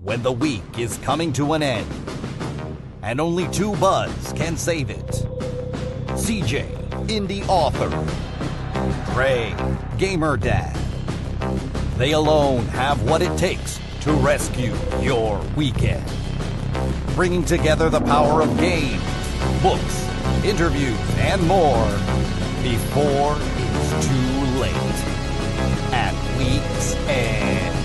when the week is coming to an end, and only two Buzz can save it. CJ, indie author. Trey, gamer dad. They alone have what it takes to rescue your weekend. Bringing together the power of games, books, interviews, and more before it's too late. At week's end.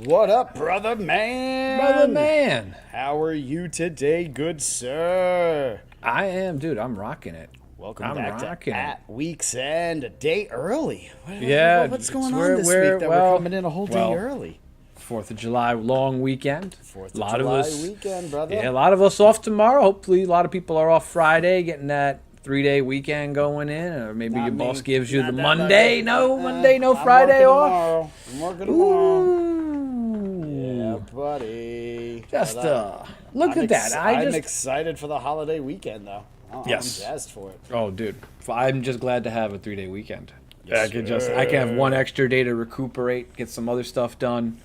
What up, brother man? Brother man. How are you today, good sir? I am, dude. I'm rocking it. Welcome back to At Week's End, a day early. What's going on this week that we're coming in a whole day early? 4th of July long weekend. 4th of July weekend, brother. Yeah, a lot of us off tomorrow. Hopefully, a lot of people are off Friday, getting that 3-day weekend going in, or maybe your boss gives you the Monday. Monday, no Friday off. I'm working tomorrow. Yeah, buddy. Just look at that. I'm excited for the holiday weekend, though. Yes. I'm jazzed for it. Oh, dude. I'm just glad to have a 3-day weekend. Yes, I can have one extra day to recuperate, get some other stuff done.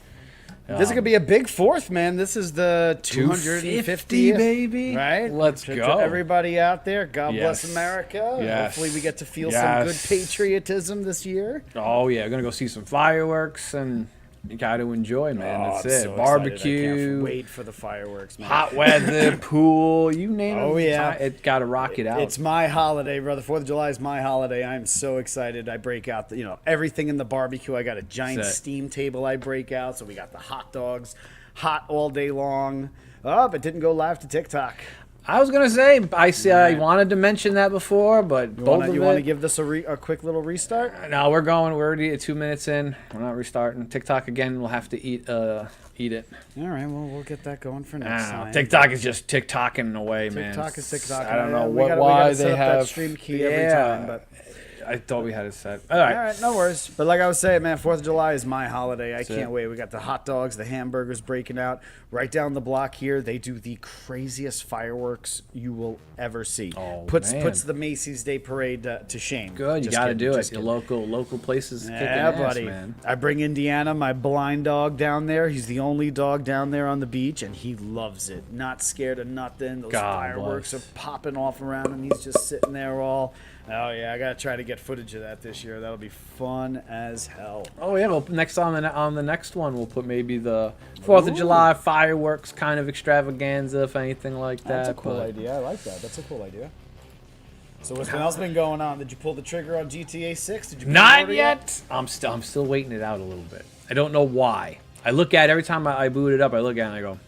This is going to be a big 4th, man. This is the 250, baby. Right? Let's to go. Everybody out there, God bless America. Yes. Hopefully we get to feel some good patriotism this year. Oh, yeah. Going to go see some fireworks, and you got to enjoy, man. That's it. So Barbecue. I can't wait for the fireworks, man. Hot weather, pool, you name it. Oh, yeah. It got to rock it out. It's my holiday, brother. 4th of July is my holiday. I'm so excited. I break out, everything in the barbecue. I got a giant steam table I break out. So we got the hot dogs, hot all day long. Oh, but didn't go live to TikTok. I was going to say, I wanted to mention that before, but you want to give this a quick little restart? No, we're already 2 minutes in. We're not restarting. TikTok, again, we'll have to eat it. All right, well, we'll get that going for next time. TikTok is just TikToking away, man. TikTok is TikTok. I don't know why they have that stream key every time, but I thought we had it set. All right, no worries. But like I was saying, man, 4th of July is my holiday. I can't wait. We got the hot dogs, the hamburgers breaking out. Right down the block here, they do the craziest fireworks you will ever see. Oh, puts the Macy's Day Parade to shame. Good, you got to do it. Your local places kicking ass, buddy. Man. I bring Indiana, my blind dog, down there. He's the only dog down there on the beach, and he loves it. Not scared of nothing. Those fireworks are popping off around him. He's just sitting there all... Oh, yeah, I got to try to get footage of that this year. That'll be fun as hell. Oh, yeah, well, next on the next one, we'll put maybe the 4th of July fireworks kind of extravaganza, if anything like that. That's a cool idea. I like that. That's a cool idea. So what's else been going on? Did you pull the trigger on GTA 6? Did you Not yet. I'm still waiting it out a little bit. I don't know why. I look at it, every time I boot it up, I look at it and I go...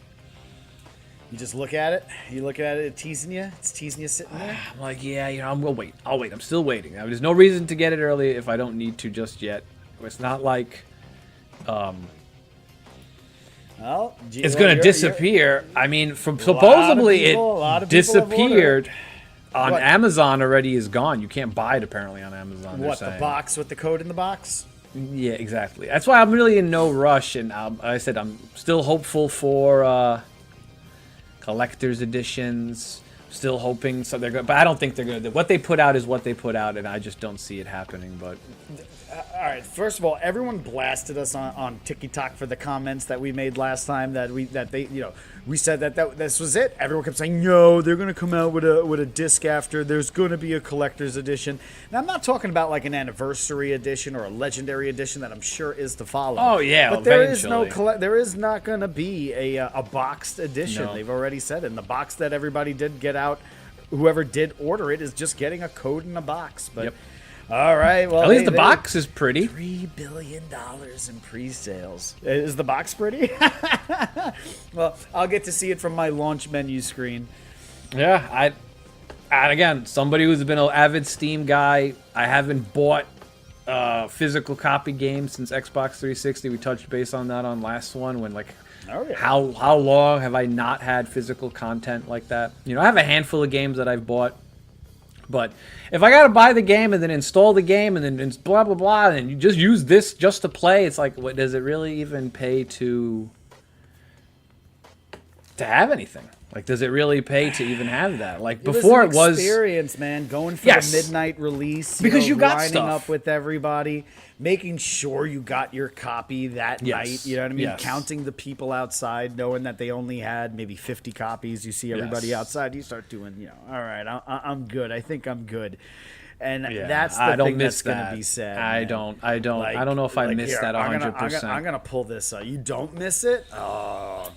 You just look at it. You look at it. It's teasing you sitting there. I'm like, yeah, I'll wait. I'm still waiting. There's no reason to get it early if I don't need to just yet. It's not like, it's gonna disappear. I mean, supposedly it disappeared on Amazon. Already is gone. You can't buy it apparently on Amazon. What, the box with the code in the box? Yeah, exactly. That's why I'm really in no rush, and I said I'm still hopeful for. Collector's editions, still hoping so they're good, but I don't think they're gonna. What they put out is what they put out, and I just don't see it happening. But all right, first of all, everyone blasted us on TikTok for the comments that we made last time we said that this was it. Everyone kept saying no, they're gonna come out with a disc after. There's gonna be a collector's edition. Now I'm not talking about like an anniversary edition or a legendary edition that I'm sure is to follow. Oh yeah, but there is not gonna be a boxed edition. No. They've already said it. And the box that everybody did get out, whoever did order it is just getting a code in a box. But. Yep. All right. Well, at least the box is pretty. $3 billion in pre-sales. Is the box pretty? Well, I'll get to see it from my launch menu screen. Yeah, and again, somebody who's been an avid Steam guy, I haven't bought physical copy games since Xbox 360. We touched base on that on last one when like Oh, yeah. how long have I not had physical content like that? You know, I have a handful of games that I've bought, but if I gotta buy the game and then install the game and then blah blah blah and you just use this just to play, it's like, what does it really even pay to have anything? Like, does it really pay to even have that? Like before, it it was experience, man. Going for Yes. the midnight release Because you got lining stuff. up with everybody, making sure you got your copy that Yes. night. You know what I mean? Yes. Counting the people outside, knowing that they only had maybe 50 copies. You see everybody Yes. outside. You start doing, you know, all right, I'm good. I think I'm good. And Yeah, that's the I don't thing miss that's going that. to be sad. I man. don't Like- I don't know if I like, missed here, that I'm gonna- 100%. I'm gonna pull this. You don't miss it? Oh,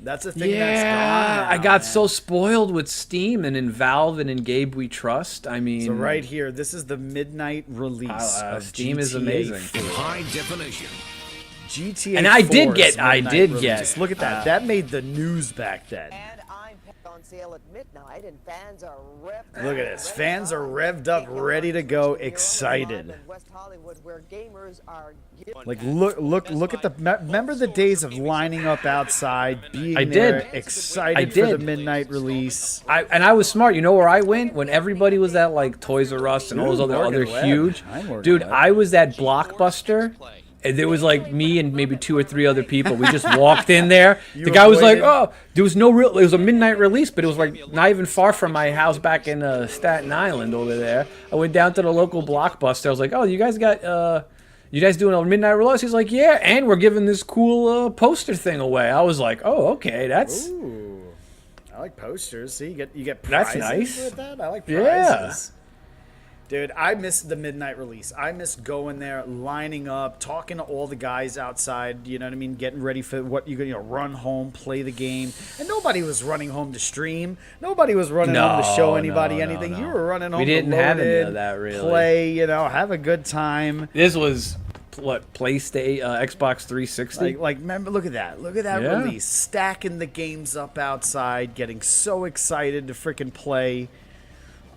that's a thing that's gone Yeah, now, I got man. so spoiled with Steam and in Valve and in Gabe We Trust. I mean, So right here, this is the midnight release of Steam is GTA amazing. 4. High definition. GTA And I 4 did is get- I midnight did release. get, Look at that. That made the news back then. And I'm on sale at midnight, and fans are revved. Look at this. Fans are revved up, ready to go, excited. West Hollywood, where gamers are Like look at the. Remember the days of lining up outside, being I there, did. excited I for the did. midnight release. I was smart. You know where I went when everybody was at like Toys R Us and all those Ooh, other Morgan Webb. huge. Hi, Morgan Dude, Webb. I was at Blockbuster. And there was like me and maybe 2 or 3 other people. We just walked in there. The guy was like, avoided- "Oh, there was no real. It was a midnight release, but it was like not even far from my house back in Staten Island over there." I went down to the local Blockbuster. I was like, "Oh, you guys got you guys doing a midnight release?" He's like, "Yeah, and we're giving this cool poster thing away." I was like, "Oh, okay, that's." Ooh, I like posters. See, you get That's prizes nice. with that. I like Yeah. prizes. Dude, I miss the midnight release. I miss going there, lining up, talking to all the guys outside. You know what I mean? Getting ready for what you're gonna run home, play the game. And nobody was running home to stream. Nobody was running home to show No, anybody no, anything. no. You were running home We didn't to have load any in, of that, really. play. You know, have a good time. This was what PlayStation, Xbox 360. Like, remember, look at that Yeah. release, stacking the games up outside, getting so excited to freaking play.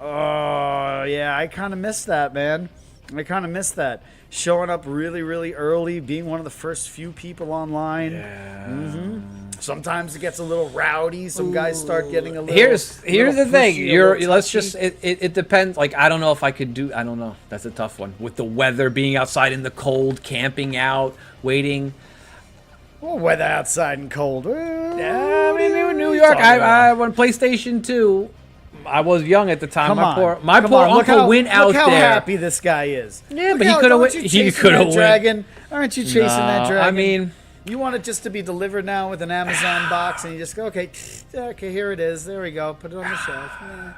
Oh yeah, I kind of miss that, man. I kind of miss that. Showing up really, really early, being one of the first few people online. Yeah. Sometimes it gets a little rowdy. Some guys start getting a little. Here's little the thing. pushy, a little Let's touchy. just it depends. Like, I don't know if I could do. I don't know. That's a tough one with the weather, being outside in the cold, camping out, waiting. Well, weather outside and cold. I mean, in New York, I when PlayStation 2. I was young at the time. Come my on, poor come on. uncle Look how, went out look how there. happy this guy is. Yeah, Look but he how- coulda don't went- you he chasing coulda that went- dragon. Aren't you chasing that No, dragon? I mean, you want it just to be delivered now with an Amazon box, and you just go, okay, okay, here it is. There we go. Put it on the shelf. Yeah.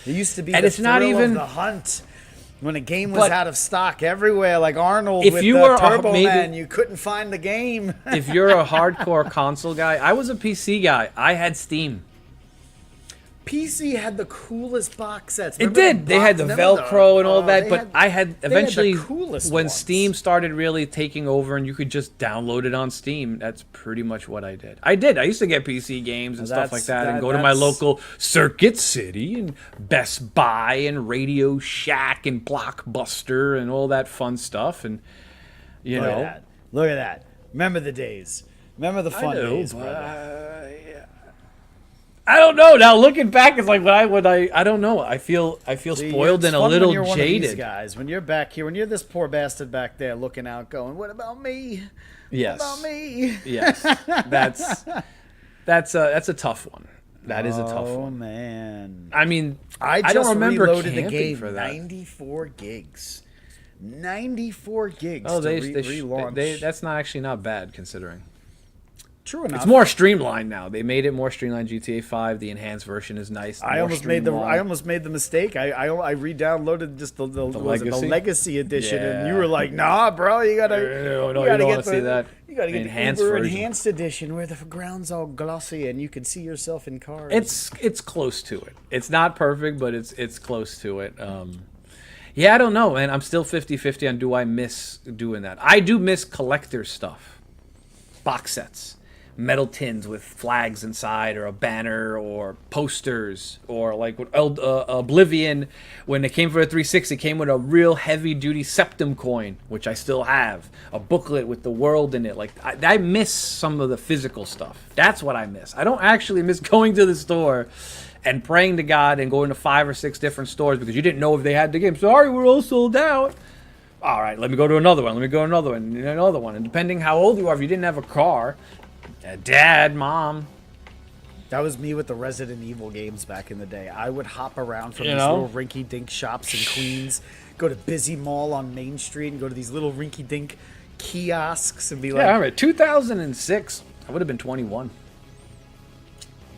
It used to be And the it's not thrill even- of the hunt. When a game was But out of stock everywhere, like Arnold if with you the were a- Turbo maybe- Man, you couldn't find the game. if you're a hardcore console guy, I was a PC guy. I had Steam. PC had the coolest box sets. It Remember did. They had the remember Velcro and all that, they but I had the eventually coolest when ones. Steam started really taking over and you could just download it on Steam. That's pretty much what I did. I used to get PC games and stuff like that, and go to my local Circuit City and Best Buy and Radio Shack and Blockbuster and all that fun stuff. And you Look know, at that. Look at that. Remember the days. Remember the fun days, but, brother. I don't know. Now looking back, it's like I don't know. I feel See, spoiled it's and a fun little when you're one of these jaded. guys, when you're back here, when you're this poor bastard back there looking out, going, "What about me? Yes. What about me?" Yes, that's a tough one. That is a tough Oh one. man, I mean, I just don't remember reloaded the camping game. for that. 94 gigs. 94 gigs. Oh, to they relaunch. that's not actually not bad considering. True enough. It's more streamlined now. They made it more streamlined. GTA 5, the enhanced version is nice. I more almost made the mistake. I re-downloaded just the legacy edition, and you Yeah. were like, "Nah, bro, you gotta No, you you gotta don't get wanna see that. You gotta get Enhanced the Uber version. enhanced edition where the ground's all glossy and you can see yourself in cars." It's close to it. It's not perfect, but it's close to it. Yeah, I don't know, man. I'm still 50-50 on do I miss doing that. I do miss collector stuff, box sets. metal tins with flags inside, or a banner, or posters, or like with Oblivion, when it came for a 360, it came with a real heavy-duty Septum coin, which I still have, a booklet with the world in it. Like I miss some of the physical stuff. That's what I miss. I don't actually miss going to the store and praying to God and going to 5 or 6 different stores because you didn't know if they had the game. Sorry, we're all sold out. All right, let me go to another one. Let me go to another one, and another one. And depending how old you are, if you didn't have a car, dad, mom. That was me with the Resident Evil games back in the day. I would hop around from You these know? little rinky-dink shops in Queens, go to Busy Mall on Main Street, and go to these little rinky-dink kiosks and be like, Yeah, all right. 2006, I would have been 21.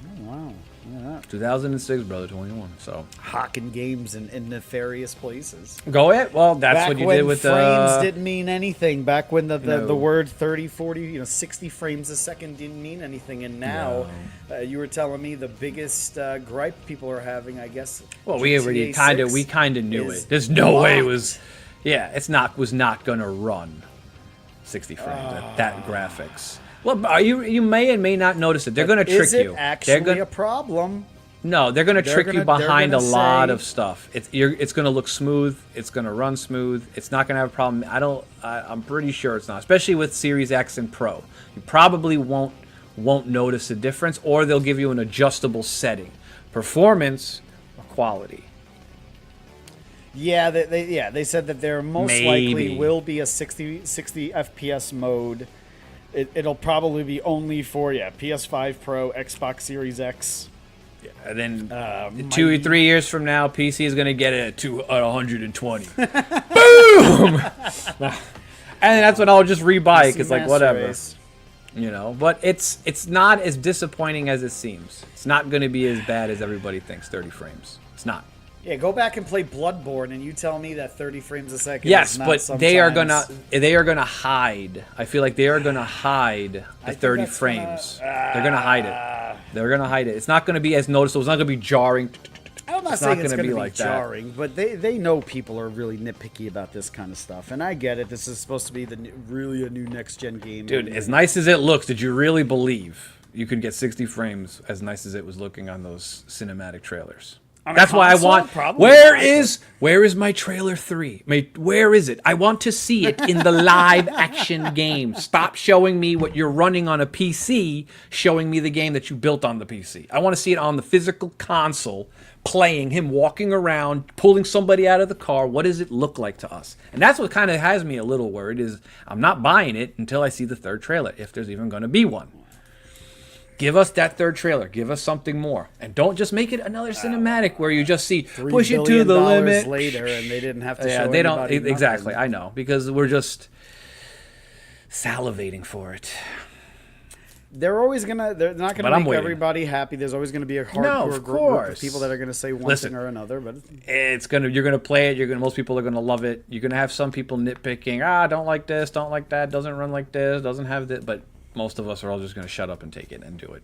oh, wow. Look at that. 2006, brother, 21. So Hawking games in nefarious places. go it. Well, that's Back what you when did with frames didn't mean anything. Back when the No. word 30, 40, 60 frames a second didn't mean anything. And now, you were telling me the biggest gripe people are having, I guess. Well, we already kind of knew is it. There's no way it locked. was. Yeah, was not gonna run 60 frames at that graphics. Well, you may and may not notice it. They're gonna trick Is it you. actually They're gonna a problem? No, they're gonna They're trick you gonna- they're behind a gonna lot say- of stuff. It's gonna look smooth. It's gonna run smooth. It's not gonna have a problem. I'm pretty sure it's not. Especially with Series X and Pro, you probably won't notice a difference, or they'll give you an adjustable setting, performance or quality. Yeah, they said that there most Maybe. likely will be a 60 FPS mode. It'll probably be only for PS5 Pro, Xbox Series X. And then might 2 or be- 3 years from now, PC is gonna get it at 120. Boom! And that's when I'll just rebuy it, because like Master whatever. Race. But it's not as disappointing as it seems. It's not going to be as bad as everybody thinks. 30 frames. It's not. Yeah, go back and play Bloodborne, and you tell me that 30 frames a second. Yes, is not but sometimes. they are gonna hide. I feel like they are gonna hide the think 30 that's frames. They're gonna hide it. They're gonna hide it. It's not gonna be as noticeable. It's not gonna be jarring. I'm not It's saying not it's gonna going be to be like that. jarring, but they know people are really nitpicky about this kind of stuff, and I get it. This is supposed to be really a new next gen game, Dude, and- as nice as it looks, did you really believe you could get 60 frames as nice as it was looking on those cinematic trailers? On a That's why I console? want. Probably Where not. is my trailer 3? Where is it? I want to see it in the live action game. Stop showing me what you're running on a PC, showing me the game that you built on the PC. I want to see it on the physical console, playing him walking around, pulling somebody out of the car. What does it look like to us? And that's what kind of has me a little worried, is I'm not buying it until I see the third trailer, if there's even going to be one. Give us that third trailer. Give us something more. And don't just make it another cinematic where you just see, $3 push it to billion the limit. later, and they didn't have to Yeah, show they don't. anybody Exactly, nothing. I know. Because we're just salivating for it. They're not But gonna I'm make waiting. everybody happy. There's always gonna be a No, hardcore of group of course. people that are gonna say one Listen. thing or another. But You're gonna play it. Most people are gonna love it. You're gonna have some people nitpicking. Don't like this, don't like that, doesn't run like this, doesn't have this. But most of us are all just gonna shut up and take it and do it.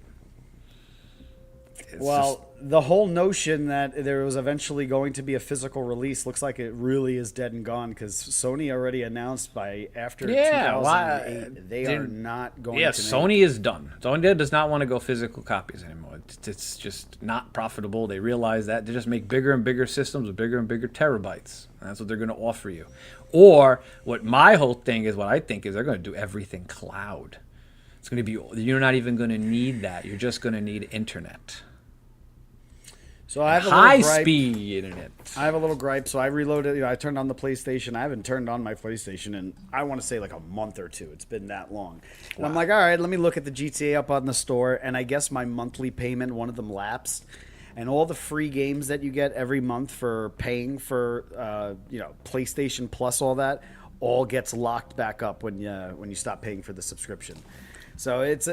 It's well, the whole notion that there was eventually going to be a physical release looks like it really is dead and gone, because Sony already announced by after Yeah, 2008 they are they're- not going yeah, to Sony is done. Sony does not want to go physical copies anymore. It's just not profitable. They realize that. They just make bigger and bigger systems with bigger and bigger terabytes. And that's what they're going to offer you. Or what my whole thing is, what I think is they're going to do everything cloud. It's going to be, you're not even going to need that. You're just going to need internet. So I have a High little gripe. speed internet. I have a little gripe. So I reloaded. I turned on the PlayStation. I haven't turned on my PlayStation in, I want to say, like a month or two. It's been that long. And I'm like, all right, let me look at the GTA up on the store. And I guess my monthly payment, one of them lapsed. And all the free games that you get every month for paying for, PlayStation Plus, all that, all gets locked back up when you stop paying for the subscription. So it's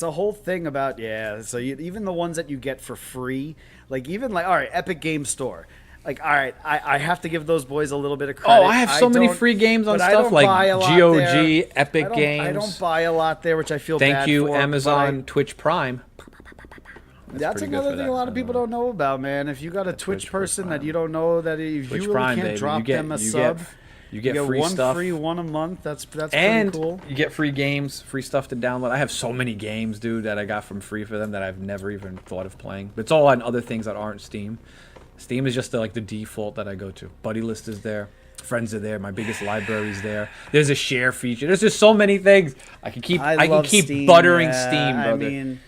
a whole thing about So even the ones that you get for free, like even like all right, Epic Game Store, like all right, I have to give those boys a little bit of credit. Oh, I have so many don't- free games on but I stuff don't like buy a lot GOG, there. Epic I Games. don't buy a lot there, which I feel Thank bad you, for, but Amazon, Twitch Prime. That's pretty good another for thing that. a lot of people don't know about, man. If you got a Twitch person that you don't know, that if Twitch you really Prime, can't baby. drop You get- them a you sub. get- You get get free one stuff. free, one a month. That's And pretty cool. you get free games, free stuff to download. I have so many games, dude, that I got from free for them that I've never even thought of playing. But it's all on other things that aren't Steam. Steam is just the default that I go to. Buddy list is there. Friends are there. My biggest library's there. There's a share feature. There's just so many things. I can keep love Steam, buttering yeah. Steam, brother. I mean,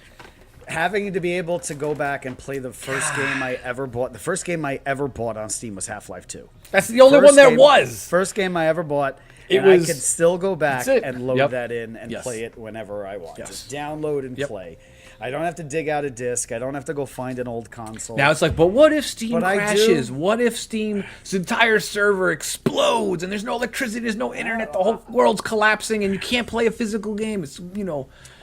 having to be able to go back and play the first game I ever bought. The first game I ever bought on Steam was Half-Life 2. That's the only First one there game- was. First game I ever bought. It And was- I could still go back That's it. and load Yep. that in and Yes. play it whenever I want. Yes. Just download and Yep. play. I don't have to dig out a disc. I don't have to go find an old console. Now it's like, but what if Steam But I do- crashes? What if Steam's entire server explodes and there's no electricity, there's no internet, the whole world's collapsing, and you can't play a physical game? It's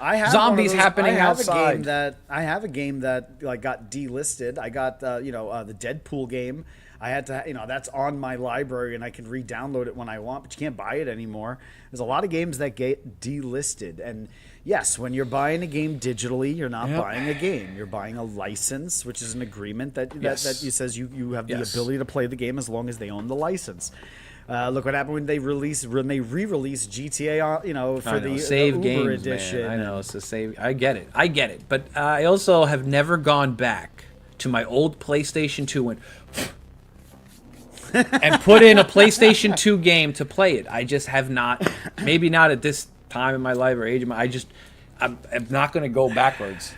I have zombies one of those- happening I have outside. I have a game that like got delisted. I got the Deadpool game. I had to, that's on my library and I can re-download it when I want, but you can't buy it anymore. There's a lot of games that get delisted. And yes, when you're buying a game digitally, you're not buying a game. You're buying a license, which is an agreement that Yes. says you have the Yes. ability to play the game as long as they own the license. Look what happened when they re-released GTA, for the save the Uber games, edition. man. I know it's a save. I get it, but I also have never gone back to my old PlayStation 2 and put in a PlayStation 2 game to play it. I just have not. Maybe not at this time in my life or age. I'm not going to go backwards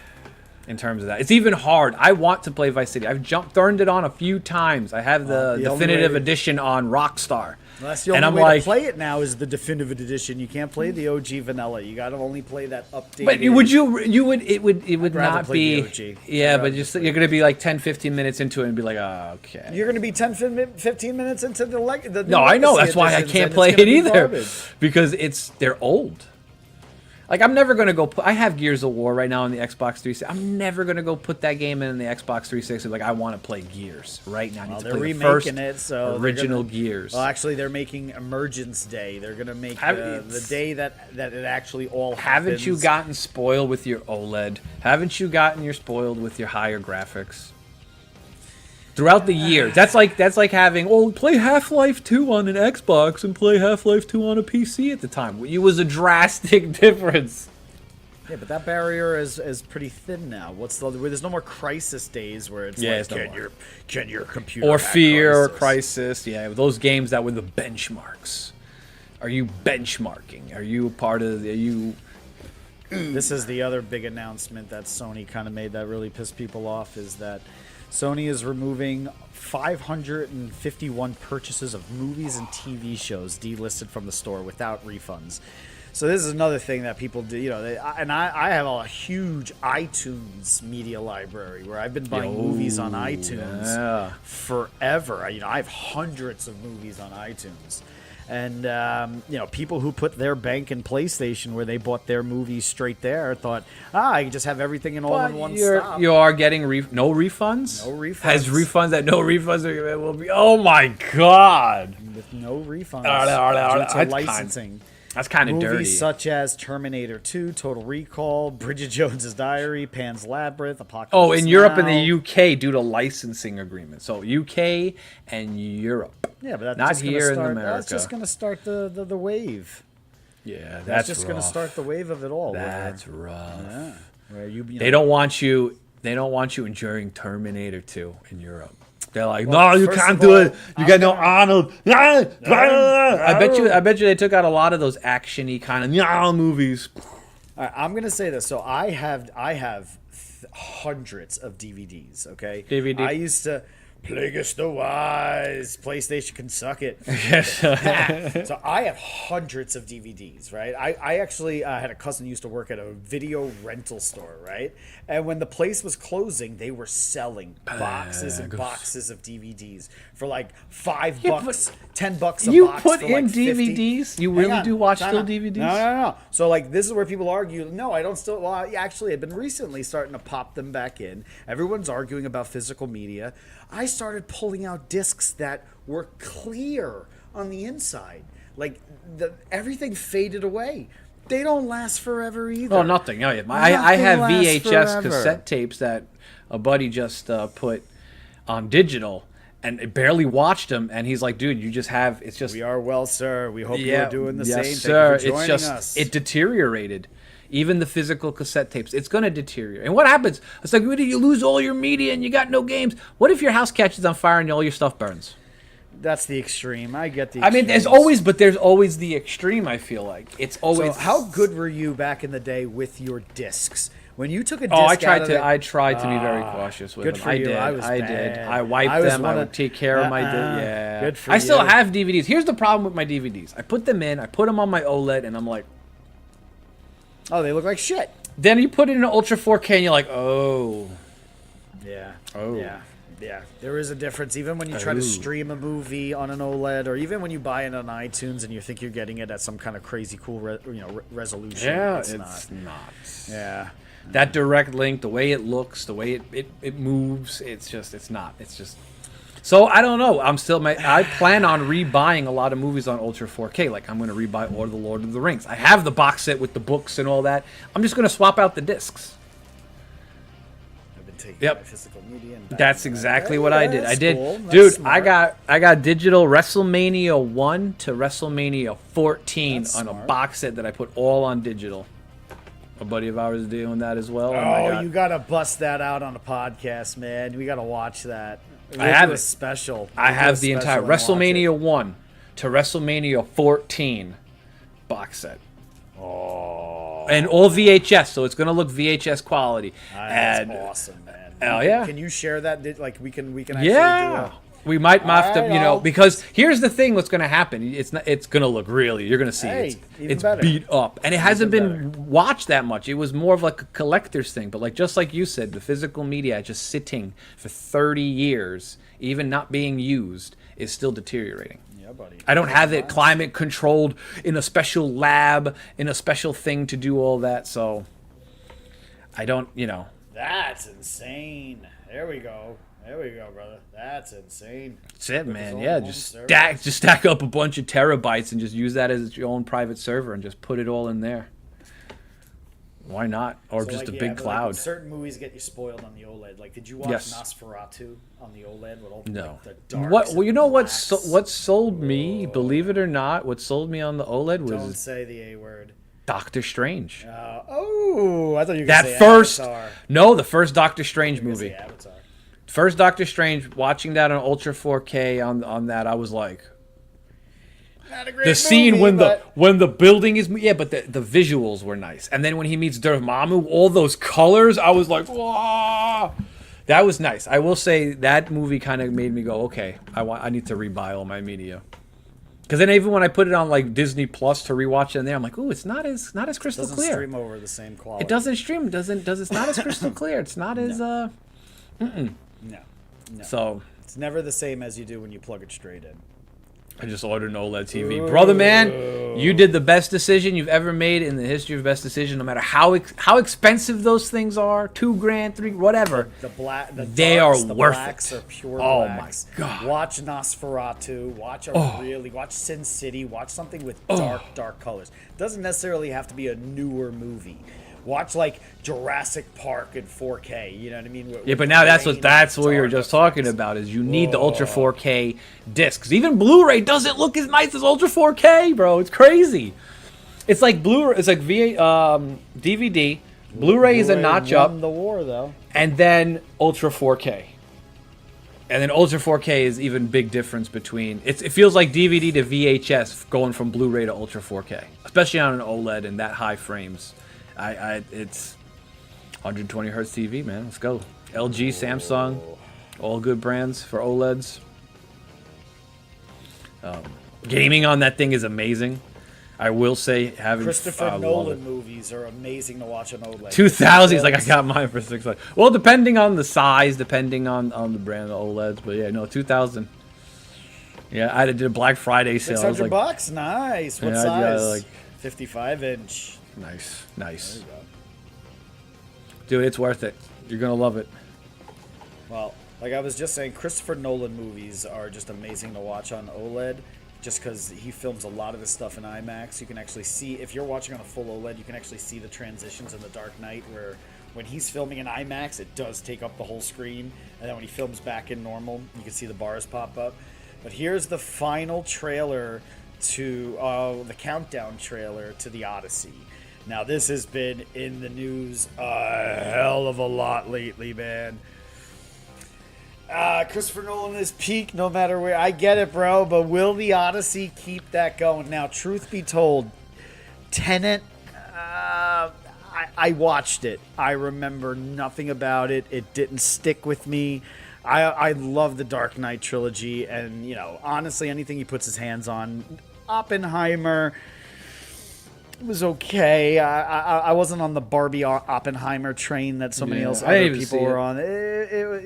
in terms of that. It's even hard. I want to play Vice City. I've turned it on a few times. I have the the only definitive way- edition on Rockstar. Well, that's the And only I'm way like, to play it now is the definitive edition. You can't play the OG vanilla. You got to only play that updated. but it would rather not play be the OG. yeah, I'd but rather just play you're gonna be like 10-15 minutes into it and be like, oh, okay. You're going to be 10-15 minutes into the No, I know. That's why I can't play it either Garbage. because they're old. Like I'm never gonna go. I have Gears of War right now on the Xbox 360. I'm never gonna go put that game in the Xbox 360. Like I want to play Gears right now. I need Well, to they're play the first remaking it, so they're original gonna- Gears. Well, actually, they're making Emergence Day. They're going to make the day that it actually all Haven't you happens. gotten spoiled with your OLED? Haven't you gotten spoiled with your higher graphics? Throughout the years, that's like having play Half-Life 2 on an Xbox and play Half-Life 2 on a PC at the time. It was a drastic difference. Yeah, but that barrier is pretty thin now. There's no more Crisis days where it's Yeah, like, it's no more. can your computer Or hack Fear or Crisis? Crisis. Yeah, those games that were the benchmarks. Are you benchmarking? Are you part of This is the other big announcement that Sony kind of made that really pissed people off is that Sony is removing 551 purchases of movies and TV shows delisted from the store without refunds. So this is another thing that people do, I have a huge iTunes media library where I've been buying movies on iTunes yeah. forever. I have hundreds of movies on iTunes. And, people who put their bank in PlayStation where they bought their movies straight there thought, I can just have everything in all in one stop. You are getting no refunds? No refunds. Has refunds that no refunds will be. Oh my god. With no refunds due to That's licensing. That's kind of Movies dirty. such as Terminator 2, Total Recall, Bridget Jones's Diary, Pan's Labyrinth, Apocalypse Oh, in Europe and Now. the UK due to licensing agreements. So UK and Europe. Yeah, but that's not just gonna here start, in America. That's just going to start the wave. Yeah, That's just going to start the wave of it all. That's rough. Where you They don't want you. They don't want you enjoying Terminator 2 in Europe. They're like, Well, no, you first can't of do all, it. You got no Arnold. I bet you they took out a lot of those actiony kind of movies. All right, I'm going to say this. So I have hundreds of DVDs, okay? DVD. I used to Plagueis the Wise. PlayStation can suck it. So I have hundreds of DVDs, right? I actually had a cousin who used to work at a video rental store, right? And when the place was closing, they were selling boxes and boxes of DVDs for like $5, $10 a You box. put for in like 50. DVDs? You Hang really on, do watch time still out. DVDs? No. So like this is where people argue. No, I don't still. Well, actually, I've been recently starting to pop them back in. Everyone's arguing about physical media. I started pulling out discs that were clear on the inside. Like everything faded away. They don't last forever either. Oh, nothing. Oh, yeah. I have Nothing lasts VHS forever. cassette tapes that a buddy just put on digital, and barely watched them. And he's like, dude, you just have, it's just, We are well, sir. We hope yeah, you're doing the yes, same. sir. Thank you for It's joining just, us. it deteriorated. Even the physical cassette tapes, it's going to deteriorate. And what happens? It's like, what do you lose all your media and you got no games? What if your house catches on fire and all your stuff burns? That's the extreme. I get the I mean, there's always the extreme, I feel like. It's always. So how good were you back in the day with your discs? When you took a disc Oh, out of the- I tried to be very cautious with good them. for I you. did. I was did. bad. I wiped I was them. I one would of- take care of my. Yeah. Good for I still you. have DVDs. Here's the problem with my DVDs. I put them in. I put them on my OLED, and I'm like. Oh, they look like shit. Then you put it in Ultra 4K, and you're like, oh. Yeah. Oh. Yeah. Yeah. There is a difference. Even when you try to Oh. stream a movie on an OLED, or even when you buy it on iTunes and you think you're getting it at some kind of crazy cool, resolution. Yeah, it's it's not. not. Yeah. That direct link, the way it looks, the way it moves, it's not. It's just. So I don't know. I plan on rebuying a lot of movies on Ultra 4K. Like I'm going to rebuy all the Lord of the Rings. I have the box set with the books and all that. I'm just going to swap out the discs. I've been taking Yep. my physical media and That's exactly what I did. That's I did, cool. That's dude. smart. I got digital WrestleMania 1 to WrestleMania 14 That's on a smart. box set that I put all on digital. A buddy of ours is doing that as well. and I Oh, got- you gotta bust that out on a podcast, man. We gotta watch that. I have do a it. special. I We'll do have a the entire special and watch it. WrestleMania 1 to WrestleMania 14 box set. Oh, And all VHS, so it's going to look VHS quality. that's and awesome, man. Oh, yeah. Can you share that? Like we can actually yeah, we might have to, Alright, you know, I'll- because here's the thing: what's going to happen? It's not. It's going to look really. You're going to see Hey, even it's better. beat up, and it hasn't Even been watched that much. It was more of like a collector's thing. But like just like you said, the physical media just sitting for 30 years, even not being used, is still deteriorating. do. Yeah, buddy. I don't have it climate controlled in a special lab, in a special thing to do all that. So I don't, you know. That's insane. There we go. There we go, brother. That's insane. That's it, With man. his own Yeah, home just server. stack up a bunch of terabytes and just use that as your own private server and just put it all in there. Why not? Or So, just like, a yeah, big but, like, cloud. certain movies get you spoiled on the OLED. Like, did you watch Yes. Nosferatu on the OLED with all No. like, the darks What? Well, you and know what? blacks? What sold me? Believe it or not, what sold me on the OLED Don't was say the A word. Doctor Strange. Oh, I thought you were That gonna say first, Avatar. no, the first Doctor Strange You were gonna say movie. Avatar. First Doctor Strange. Watching that on Ultra 4K on that, I was like. Not a great The scene movie, when but the building is but the visuals were nice, and then when he meets Dormammu, all those colors, I was like, wow, that was nice. I will say that movie kind of made me go, okay, I need to rebuy all my media, because then even when I put it on like Disney Plus to rewatch it in there, I'm like, ooh, it's not as crystal doesn't clear. stream over the same quality. It doesn't stream, it's not as crystal clear. It's not as No. No. So It's never the same as you do when you plug it straight in. I just ordered an OLED TV. Brother, man, you did the best decision you've ever made in the history of best decision, no matter how expensive those things are, $2,000, $3,000, whatever. The black, the They darks, are the worth blacks it. are pure Oh my blacks. God. Oh. Watch Nosferatu. Watch watch Sin City. Watch something with dark colors. Doesn't necessarily have to be a newer movie. Watch like Jurassic Park in 4K. You know what I mean? Yeah, but now that's rain what and we were dark just talking effects. about is you need the Ultra 4K discs. Even Blu-ray doesn't look as nice as Ultra 4K, bro. It's crazy. It's like Blu-ray. It's like DVD. Blu-ray is a notch won up, the war though. and then Ultra 4K. And then Ultra 4K is even big difference between it feels like DVD to VHS going from Blu-ray to Ultra 4K, especially on an OLED and that high frames. It's 120 hertz TV, man. Let's go. LG, Samsung, all good brands for OLEDs. Gaming on that thing is amazing. I will say having Christopher I love Nolan it. movies are amazing to watch on OLED. 2000s, like I got mine for $600. Well, depending on the size, depending on the brand of OLEDs, but yeah, no, 2000. Yeah, I did a Black Friday sale. I was like, $600. Nice. What Yeah, size? yeah, like- 55-inch. nice. Dude, it's worth it. You're gonna love it. Well, like I was just saying, Christopher Nolan movies are just amazing to watch on OLED. Just because he films a lot of his stuff in IMAX, you can actually see, if you're watching on a full OLED, you can actually see the transitions in The Dark Knight when he's filming in IMAX, it does take up the whole screen, and then when he films back in normal, you can see the bars pop up. But here's the final trailer to the countdown trailer to the Odyssey. Now, this has been in the news a hell of a lot lately, man. Christopher Nolan is peak no matter where. I get it, bro, but will the Odyssey keep that going? Now, truth be told, Tenet, I watched it. I remember nothing about it. It didn't stick with me. I love the Dark Knight trilogy, and, you know, honestly, anything he puts his hands on. Oppenheimer was okay. I wasn't on the Barbie Oppenheimer train that so many other people were on. It was,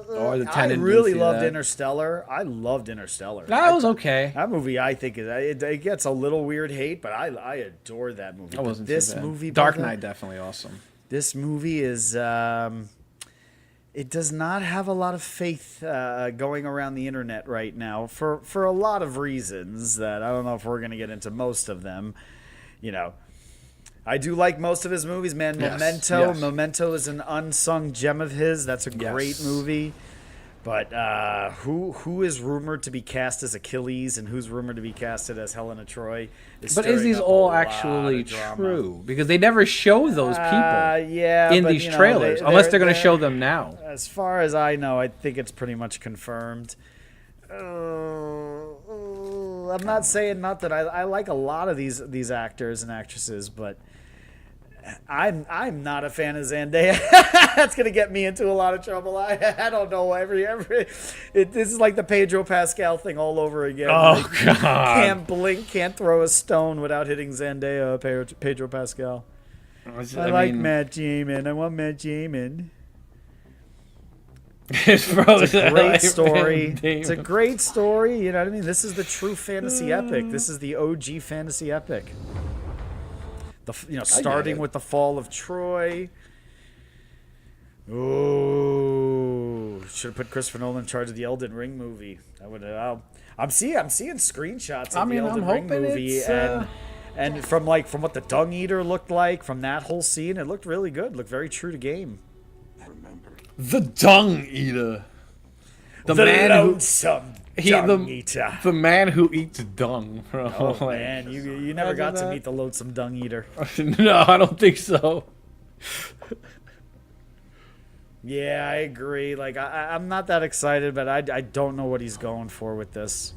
Or the I Tenet really movie, loved that. Interstellar. I loved Interstellar. That was okay. That movie, I think, it gets a little weird hate, but I adore that movie. That wasn't this too bad. movie, Dark brother, Knight, definitely awesome. This movie is. It does not have a lot of faith going around the internet right now for a lot of reasons that I don't know if we're going to get into most of them. You know, I do like most of his movies, man. Yes, Memento. yes. Memento is an unsung gem of his. That's a Yes. great movie. But who is rumored to be cast as Achilles and who's rumored to be casted as Helena Troy? But is stirring these up a all lot actually of drama. true? Because they never show those people Yeah, in but, these you know, trailers, unless they're going to show them now. As far as I know, I think it's pretty much confirmed. I'm not saying not that I like a lot of these actors and actresses, but I'm not a fan of Zendaya. That's gonna get me into a lot of trouble. I don't know. This is like the Pedro Pascal thing all over again. Oh, Like, God. Can't blink, can't throw a stone without hitting Zendaya or Pedro Pascal. I like Matt Damon. I want Matt Damon. It's a great story. It's a great story. You know what I mean? This is the true fantasy epic. This is the OG fantasy epic. Starting with the fall of Troy. Ooh, should have put Christopher Nolan in charge of the Elden Ring movie. I would. I'm seeing screenshots of the Elden Ring movie, and from what the Dung Eater looked like from that whole scene, it looked really good. It looked very true to game. The Dung Eater. The man who eats dung, bro. Oh man, you never got to meet the loathsome Dung Eater. No, I don't think so. Yeah, I agree. Like I'm not that excited, but I don't know what he's going for with this.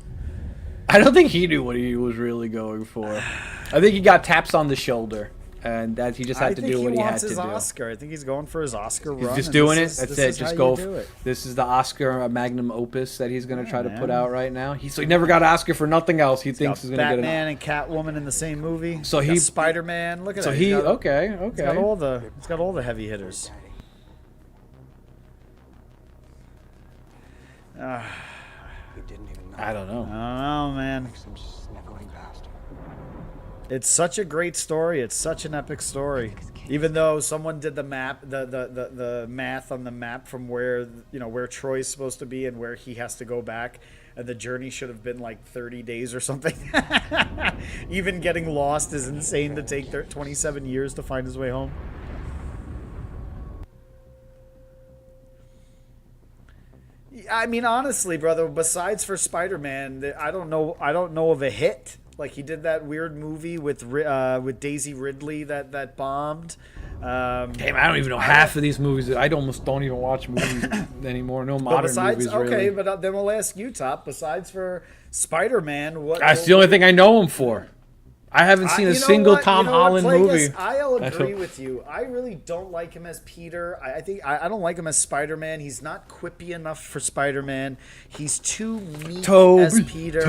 I don't think he knew what he was really going for. I think he got taps on the shoulder, and that he just had to do what he had to do. I think he wants his Oscar. I think he's going for his Oscar run. He's just doing it. That's it. Just go. This is the Oscar magnum opus that he's going to try to put out right now. He never got an Oscar for nothing else. He thinks he's going to get Batman and Catwoman in the same movie. So he Spider-Man. Look at that. Okay. He's got all the heavy hitters. I don't know. I don't know, man. It's such a great story. It's such an epic story. Even though someone did the map, the math on the map from where Troy's supposed to be and where he has to go back, and the journey should have been like 30 days or something. Even getting lost is insane to take 27 years to find his way home. I mean, honestly, brother, besides for Spider-Man, I don't know of a hit. Like, he did that weird movie with Daisy Ridley that bombed. Damn, I don't even know half of these movies. I almost don't even watch movies anymore. No modern movies, really. Okay, but then we'll ask you, Top. Besides for Spider-Man, what? That's the only thing I know him for. I haven't seen a single Tom Holland movie. I'll agree with you. I really don't like him as Peter. I think I don't like him as Spider-Man. He's not quippy enough for Spider-Man. He's too meek as Peter.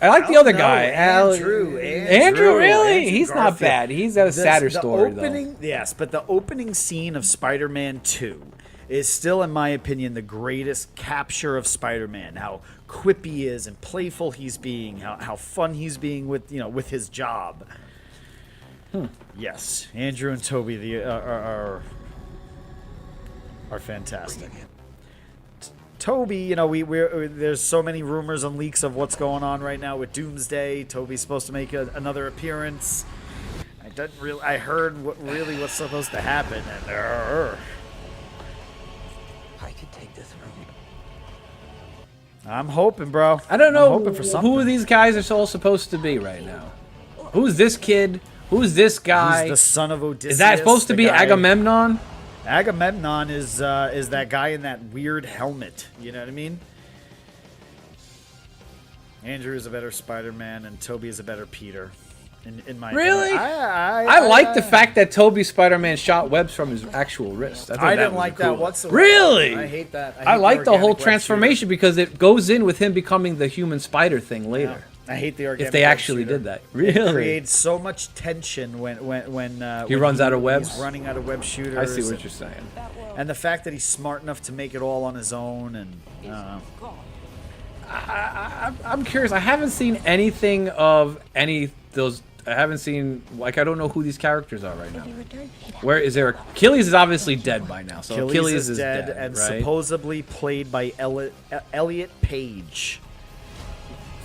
I like the other guy, Andrew, really? He's not bad. He's got a sadder story, though. Yes, but the opening scene of Spider-Man 2 is still, in my opinion, the greatest capture of Spider-Man. How quippy he is and playful he's being. How fun he's being with his job. Yes, Andrew and Toby are fantastic. Toby, there's so many rumors and leaks of what's going on right now with Doomsday. Toby's supposed to make another appearance. doesn't really. I heard what's supposed to happen, and I could take this room. I'm hoping, bro. I don't know I'm hoping for something. who these guys are all supposed to be right now. Who's this kid? Who's this guy? He's the son of Odysseus. Is that supposed to the be guy- Agamemnon? Agamemnon is that guy in that weird helmet. You know what I mean? Andrew is a better Spider-Man, and Toby is a better Peter. In my Really? opinion. I like the fact that Toby Spider-Man shot webs from his actual wrist. I didn't was like cool. that whatsoever. Really? I hate that. I hate like the whole organic web transformation because it goes in with him becoming the human spider thing shooter. later. I hate the organic. If they web actually shooter. did that. It Really? creates so much tension when He runs out of webs? He's running out of web shooters. I see what you're saying. And the fact that he's smart enough to make it all on his own, and I'm curious. I haven't seen anything of any those. I haven't seen I don't know who these characters are right now. Where is there? Achilles is obviously dead by now. So Achilles is dead, and right? supposedly played by Elliot Page,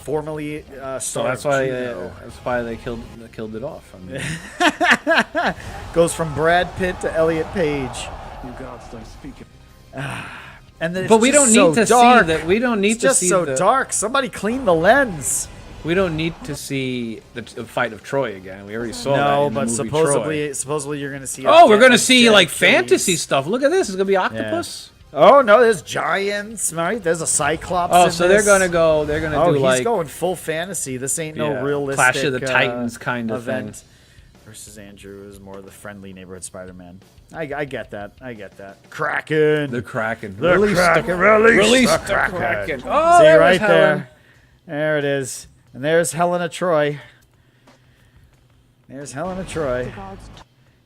formerly So that's why they killed it off. I mean, Goes from Brad Pitt to Elliot Page. You gods don't speak. And then but we don't need to dark. see that. We don't need It's to just see so the, dark. Somebody clean the lens. We don't need to see the fight of Troy again. We already saw that. No, in the but movie supposedly you're gonna see. Oh, we're gonna a see dead like Achilles. fantasy stuff. Look at this. It's gonna be octopus. Oh no, there's giants, right? There's a Cyclops. Oh, in so they're this. gonna go. They're gonna Oh, do he's like going full fantasy. This ain't no Yeah, realistic Clash of the Titans kind of event. thing. Versus Andrew is more the friendly neighborhood Spider-Man. I get that. I get that. Kraken. the Kraken. The Kraken. Release the Kraken. Oh, See there right was Helen. there. There it is. And there's Helena Troy. There's Helena Troy.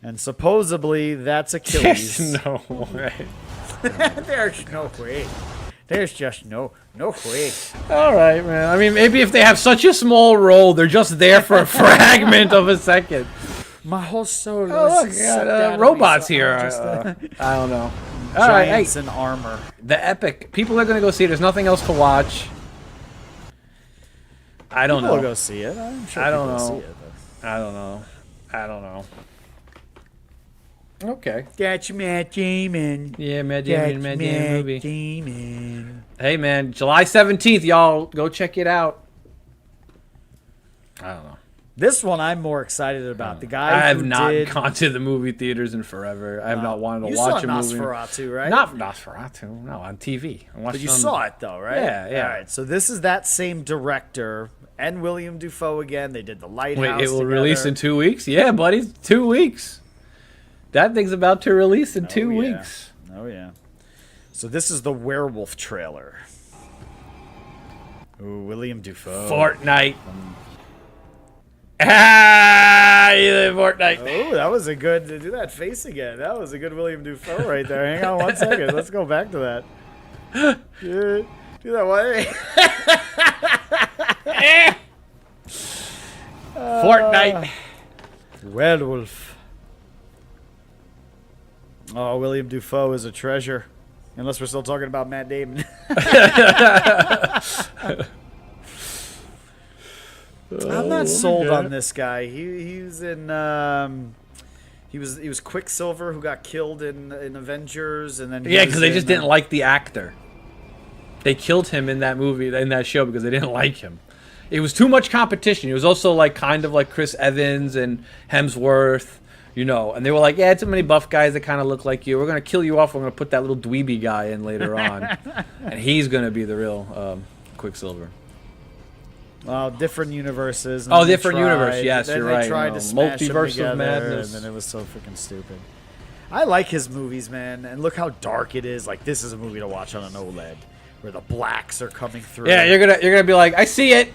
And supposedly that's Achilles. There's no way. There's no way. There's just no way. All right, man. I mean, maybe if they have such a small role, they're just there for a fragment of a second. My whole soul Oh, is look, sucked out of me, robots so here. I'm just, I don't know. All right, hey, giants in armor. the epic. People are gonna go see it. There's nothing else to watch. I don't We'll know. go see it. I'm sure I don't people will know. see it, though. I don't know. I don't know. Okay. Got you, Matt Damon. Yeah, Matt Got Damon, you, Matt Damon movie. Damon. Hey, man, July 17th, y'all. Go check it out. I don't know. This one I'm more excited about. The guy I have who not did, gone to the movie theaters in forever. I have not wanted to you watch saw a movie. Nosferatu, right? Not Nosferatu. No, on TV. I watched But you it on- saw it though, right? Yeah, yeah. All right, so this is that same director and William Dafoe again. They did The Lighthouse. Wait, it will together. release in 2 weeks? Yeah, buddy, 2 weeks. That thing's about to release in 2 yeah. weeks. Oh yeah. So this is the werewolf trailer. Ooh, William Dafoe. Fortnite. Ah, Fortnite. Oh, that was a good. Do that face again. That was a good William Dafoe right there. Hang on 1 second. Let's go back to that. Do that way. Fortnite. Werewolf. Oh, William Dafoe is a treasure. Unless we're still talking about Matt Damon. I'm not sold on this guy. He was in he was Quicksilver who got killed in Avengers, and then he Yeah, was because they just in, didn't like the actor. They killed him in that movie, in that show, because they didn't like him. It was too much competition. It was also like kind of like Chris Evans and Hemsworth, you know. And they were like, yeah, too many buff guys that kind of look like you. We're gonna kill you off. We're gonna put that little dweeby guy in later on, and he's gonna be the real Quicksilver. Well, different universes. and Oh, then they different universe. tried- Yes, then you're they right. tried No, to smash them Multiverse of together, Madness. and then it was so freaking stupid. I like his movies, man, and look how dark it is. Like this is a movie to watch on an OLED, where the blacks are coming through. Yeah, you're gonna be like, I see it.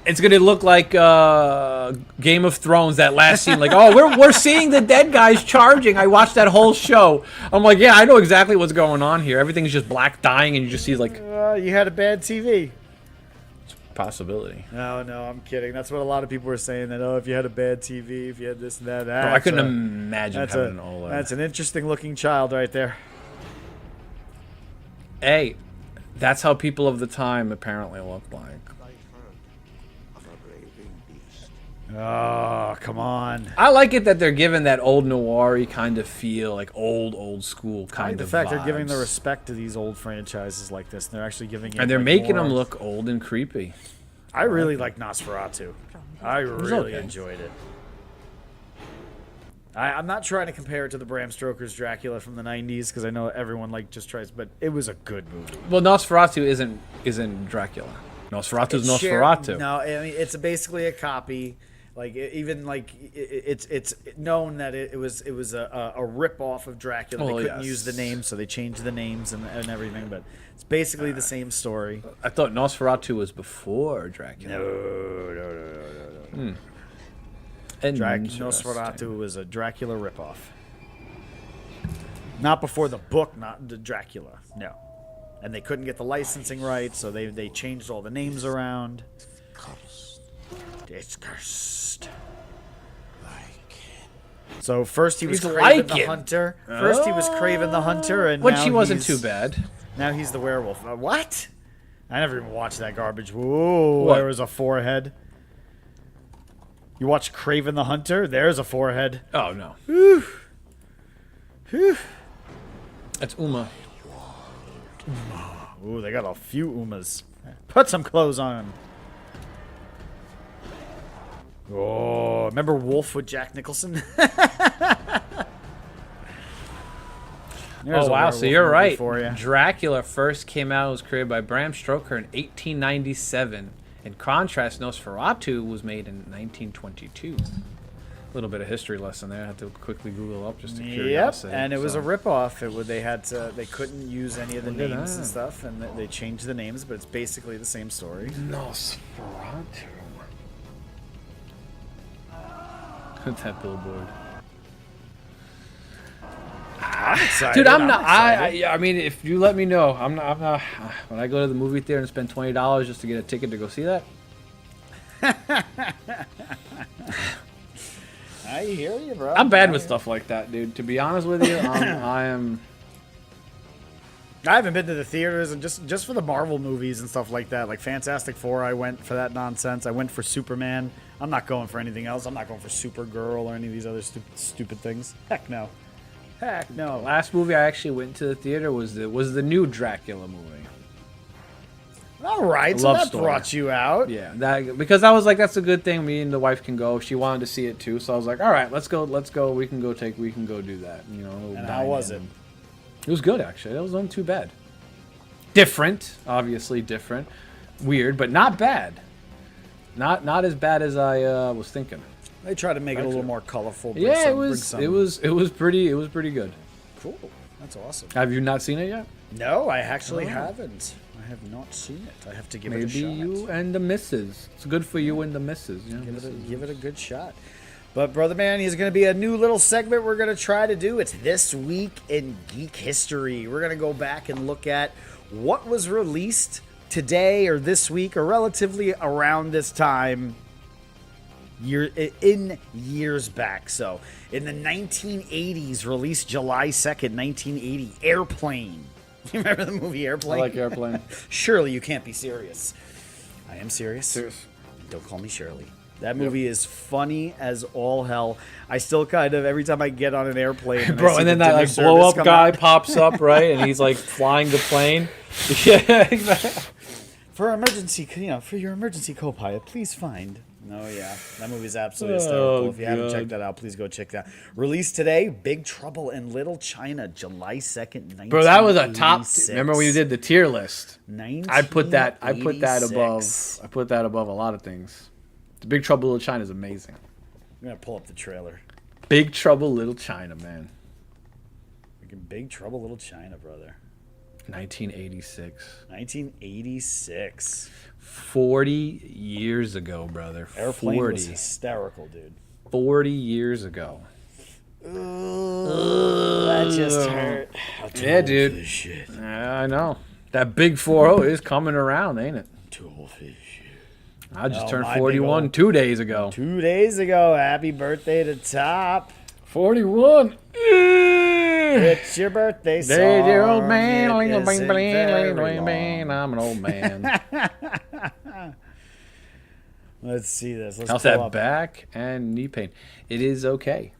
It's gonna look like Game of Thrones, that last scene. Like, oh, we're seeing the dead guys charging. I watched that whole show. I'm like, yeah, I know exactly what's going on here. Everything's just black dying, and you just see like You had a bad TV. possibility. No, I'm kidding. That's what a lot of people were saying. That if you had a bad TV, if you had this and that. Bro, I couldn't imagine That's having an OLED. That's an interesting looking child right there. Hey, that's how people of the time apparently looked like. I heard of a raving beast. Oh, come on. I like it that they're giving that old noir-y kind of feel, like old school I like kind the of fact they're giving the vibes. respect to these old franchises like this. And they're actually giving it And they're like, making more- them look old and creepy. I really like Nosferatu. I really okay. enjoyed it. I'm not trying to compare it to the Bram Stoker's Dracula from the 90s because I know everyone like just tries, but it was a good movie. Well, Nosferatu isn't Dracula. Nosferatu's Nosferatu. No, I mean it's basically a copy. Like it's known that it was a rip off of Dracula. Well, they couldn't yes. use the names, so they changed the names and everything. But it's basically the same story. I thought Nosferatu was before Dracula. No. Interesting. Nosferatu was a Dracula ripoff. Not before the book, not the Dracula. No. And they couldn't get the licensing right, so they changed all the names around. It's cursed. So first he was He's Craven the Lycan. Hunter. First he was Craven the Hunter, and Which now he wasn't he's- too bad. Now he's the werewolf. What? I never even watched that garbage. Whoa, What? there was a forehead. You watch Craven the Hunter? There's a forehead. Oh no. That's Uma. Ooh, they got a few Umas. Put some clothes on. Oh, remember Wolf with Jack Nicholson? There's Oh a wow, so werewolf you're movie right. For you. Dracula first came out, was created by Bram Stoker in 1897. In contrast, Nosferatu was made in 1922. A little bit of history lesson there. I had to quickly Google up just to Yep, curiosity. and it was so. a ripoff. They had to, they couldn't use any of the Look at names and that. stuff, and they changed the names, but it's basically the same story. Nosferatu. That billboard. I'm excited. Dude, I'm not. excited. I mean, if you let me know, I'm not. When I go to the movie theater and spend $20 just to get a ticket to go see that, I hear you, bro. I'm bad with stuff like that, dude. To be honest with you, I am. I haven't been to the theaters, and just for the Marvel movies and stuff like that, like Fantastic Four, I went for that nonsense. I went for Superman. I'm not going for anything else. I'm not going for Supergirl or any of these other stupid things. Heck no. Heck no. Last movie I actually went to the theater was the new Dracula movie. All right, so love that story. brought you out. Yeah, that because I was like, that's a good thing. Me and the wife can go. She wanted to see it too, so I was like, all right, let's go. We can go do that. You know. a little And how was it? dine-in. It was good actually. It wasn't too bad. Different, obviously different, weird, but not bad. Not as bad as I was thinking. They try to make it a little more colorful. bring Yeah, some- it was pretty good. cool. That's awesome. Have you not seen it yet? No, I actually haven't. I have not seen it. I have to give it a Maybe shot. you and the missus. It's good for you and the missus. You know, Give it a good shot. But Brother Man, he's going to be a new little segment we're going to try to do. It's This Week in Geek History. We're going to go back and look at what was released today or this week or relatively around this time in years back. So in the 1980s, released July 2nd, 1980, Airplane. You remember the movie I Airplane? like Airplane. Surely you can't be serious. I am serious. Serious. Don't call me Shirley. That movie is funny as all hell. I still kind of every time I get on an airplane, and I Bro, see and then the that dinner like service blow up come guy out. pops up, right? And he's like flying the plane. Yeah, exactly. For your emergency co-pilot, please find. Oh yeah, that movie's absolutely Oh, hysterical. If you haven't God. checked that out, please go check that. Released today, Big Trouble in Little China, July 2nd, 1986. Bro, that was a top. Remember when you did the tier list? I put that above. 1986. I put that above a lot of things. The Big Trouble Little China is amazing. I'm gonna pull up the trailer. Big Trouble Little China, man. Freaking Big Trouble Little China, brother. 1986. 1986. 40 years ago, brother. Airplane 40. was hysterical, dude. 40 years ago. That just hurt. Yeah, dude. Shit. I know. That big 4-0 is coming around, ain't it? Too old for this shit. I just Oh, turned my big 41 old- 2 days ago. 2 days ago, happy birthday to Top. 41. It's your birthday song. Hey, dear old man. It Bling, bling, isn't bling, very bling, bling, long. I'm an old man. Let's see this. Let's How's pull that up. back and knee pain? It is okay.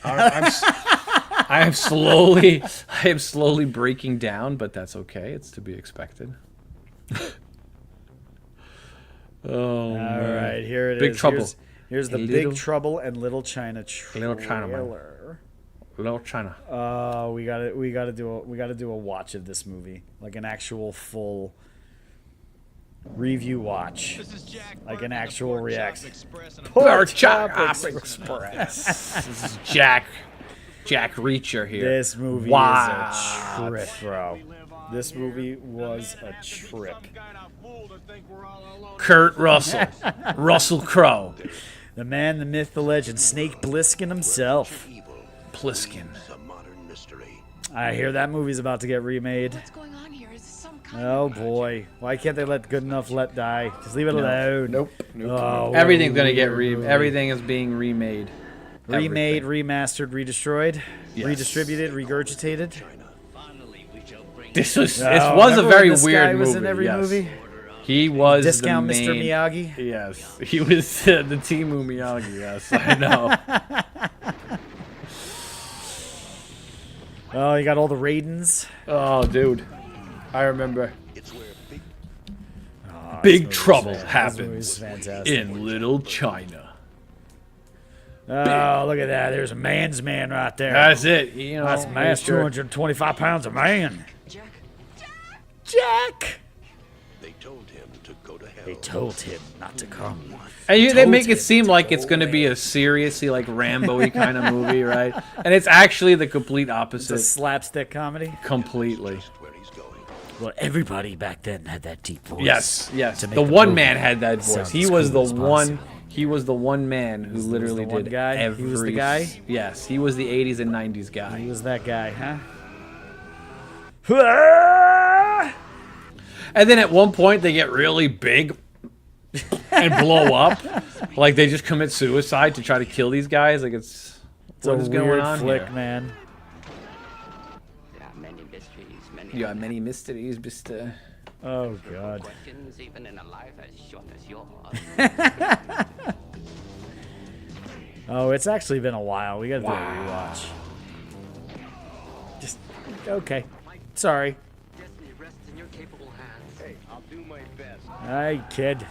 I am slowly breaking down, but that's okay. It's to be expected. Oh, All right, here it is. Big Trouble. Here's the Little- Big Trouble and Little China Little China Man. trailer. Little China. We gotta do a watch of this movie, like an actual full review watch, like an actual reaction. Pork Chop Express. This is Jack Reacher here. This movie is a trip, bro. This movie was a trip. Kurt Russell, Russell Crowe, The man, the myth, the legend, Snake Plissken himself. Pliskin. I hear that movie's about to get remade. What's going on here? Is this some kind Oh boy, why can't they let Good Enough Let die? Just leave it alone. Nope. Oh, Everything's gonna get everything is being remade. remade, Everything. remastered, redestroyed, Yes. redistributed, regurgitated. This was Oh, a remember very when this weird guy was movie. in every yes. movie? He was Discount the Mr. main, Miyagi. Yes, he was the Timu Miyagi. Yes, I know. Oh, you got all the Raidens. Oh, dude, I remember. Oh, Big this trouble movie's happens fantastic. in Little China. Oh, look at that. There's a man's man right there. That's it. You know, That's a man. That's Mr. 225 pounds of man. Jack? Jack. They told him to go to hell. They told him not to come. And they told make him it seem to like go it's going to be a seriously like Rambo-y kind of movie, right? And it's actually the complete It's a opposite. slapstick comedy. Completely. Where he's going. Well, everybody back then had that deep voice. Yes, yes. to make The the one movie man had that voice. sound He as was cool the as one. possible. He was the one man who literally the one did guy? every. He was the guy? Yes, he was the '80s and '90s He guy. was that guy, huh? And then at one point they get really big and blow up, like they just commit suicide to try to kill these guys. Like It's what a is going weird on flick, here? man. There are many mysteries, many You got many mysteries, Mister. Oh god. questions, even in a life as short as yours. Oh, it's actually been a while. We gotta do a rewatch. Just okay. Sorry. Destiny rests in your capable hands. Hey, I'll do my best. Hey, kid.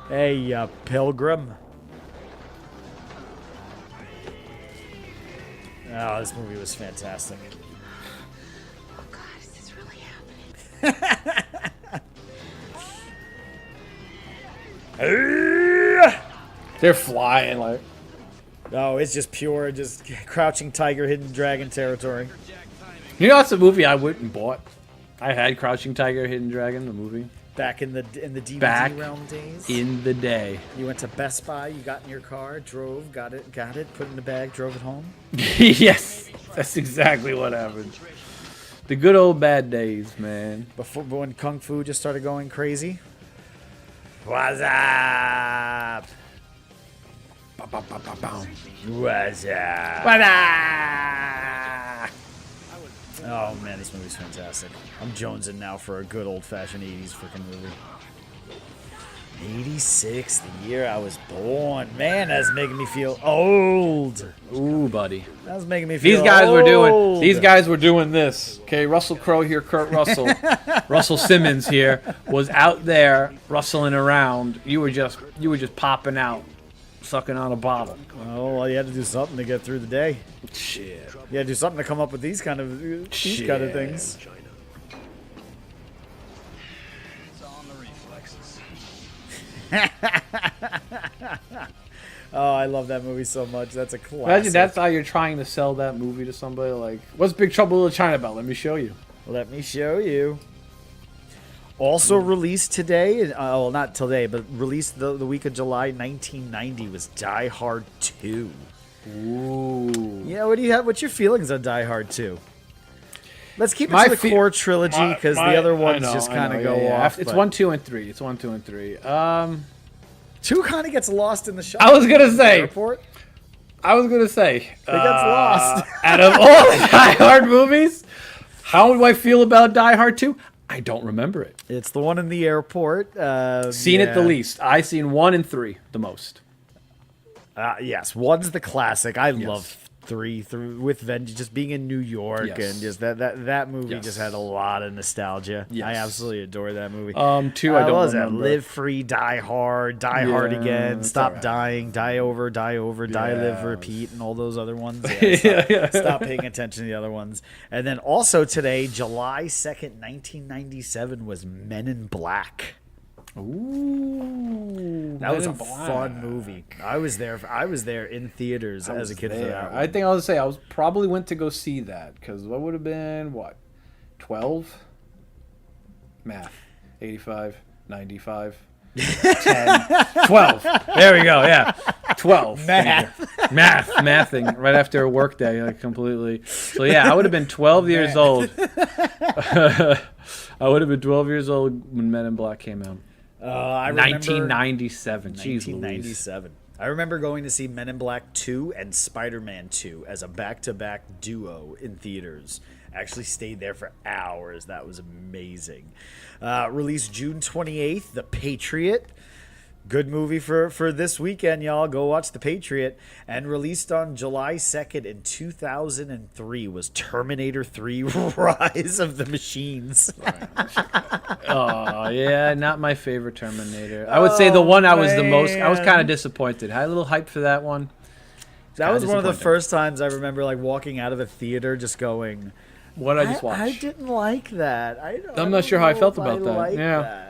Hey, pilgrim. Oh, this movie was fantastic. Oh God, is this really happening? They're flying like. Oh, it's just pure, just Crouching Tiger, Hidden Dragon territory. You know, that's a movie I went and bought. I had Crouching Tiger, Hidden Dragon, the movie, Back in the DVD Back realm days. in the day. You went to Best Buy, you got in your car, drove, got it, put it in the bag, drove it home. Yes, that's exactly what happened. The good old bad days, man. Before when Kung Fu just started going crazy. What's up? What's up? Oh man, this movie's fantastic. I'm jonesing now for a good old-fashioned 80s freaking movie. 86, the year I was born. Man, that's making me feel old. Ooh, buddy. That's making me feel These guys were doing. old. These guys were doing this. Okay, Russell Crowe here, Kurt Russell, Russell Simmons here was out there rustling around. You were just popping out, sucking on a bottle. Oh, well, you had to do something to get through the day. Shit. You had to do something to come up with these kind of things. China. Oh, I love that movie so much. That's a classic. Imagine that's how you're trying to sell that movie to somebody. Like, what's Big Trouble in Little China about? Let me show you. Let me show you. Also released today, well, not today, but released the week of July 1990 was Die Hard 2. Ooh. Yeah, what do you have? What's your feelings on Die Hard 2? Let's keep it My to the fe- core trilogy because the other ones I know, just I kind know, of go yeah, yeah. off. It's but 1, 2, and 3. It's 1, 2, and 3. 2 kind of gets lost in the shop. I was gonna say. Airport. It gets lost. Out of all the Die Hard movies, how do I feel about Die Hard 2? I don't remember it. It's the one in the airport. Seen it the yeah. least. I seen 1 and 3 the most. Yes, one's the classic. I Yes. love 3 through with Vengeance, just being in New York Yes. and just that movie Yes. just had a lot of nostalgia. I Yes. absolutely adore that movie. 2 I What don't was that? remember. Live Free, Die Hard, Die Hard Yeah, Again, it's Stop alright. Dying, Die Over, Die Over, Die Live, Yes. Repeat, and all those other ones. Yeah, stop paying attention to the other ones. And then also today, July 2nd, 1997, was Men in Black. Ooh, That was a Men in Black. fun movie. I was there in theaters as a kid for that one. I think I was say I was probably went to go see that because what would have been what 12 math 85 95 10 12 there we go, yeah, 12 mathing right after a work day, like completely. So yeah, I would have been 12 years old. I would have been 12 years old when Men in Black came out. I remember 1997. Jeez Louise. 1997. I remember going to see Men in Black 2 and Spider-Man 2 as a back-to-back duo in theaters. Actually stayed there for hours. That was amazing. Released June 28th, The Patriot. Good movie for this weekend, y'all. Go watch The Patriot. And released on July 2nd in 2003 was Terminator 3 Rise of the Machines. Oh, yeah, not my favorite Terminator. I would say the one I was the most, I was man. kind of disappointed. I had a little hype for that one. That was kinda one of the disappointing. first times I remember like walking out of a theater just going, What did I just watch? I didn't like that. I'm not sure how I don't felt know if about that. like Yeah. that.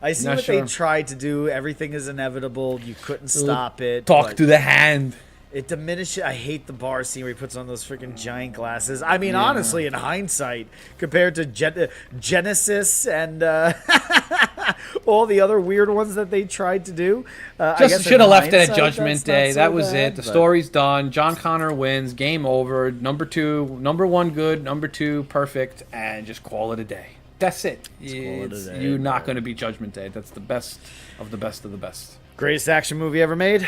I see Not what sure. they tried to do. Everything is inevitable. You couldn't stop it. Talk but to the hand. it diminishes. I hate the bar scene where he puts on those freaking giant glasses. I mean, honestly, in hindsight, compared to Genesis and all the other weird ones that they tried to do, I guess Just in should have left it at hindsight, Judgment that's not Day. so That was bad, it. The but- story's done. John Connor wins. Game over. Number 1 good. Number 2 perfect. And just call it a day. That's it. call it a day, You're not going to beat Judgment Day. That's the best of the best of the best. Greatest action movie ever made?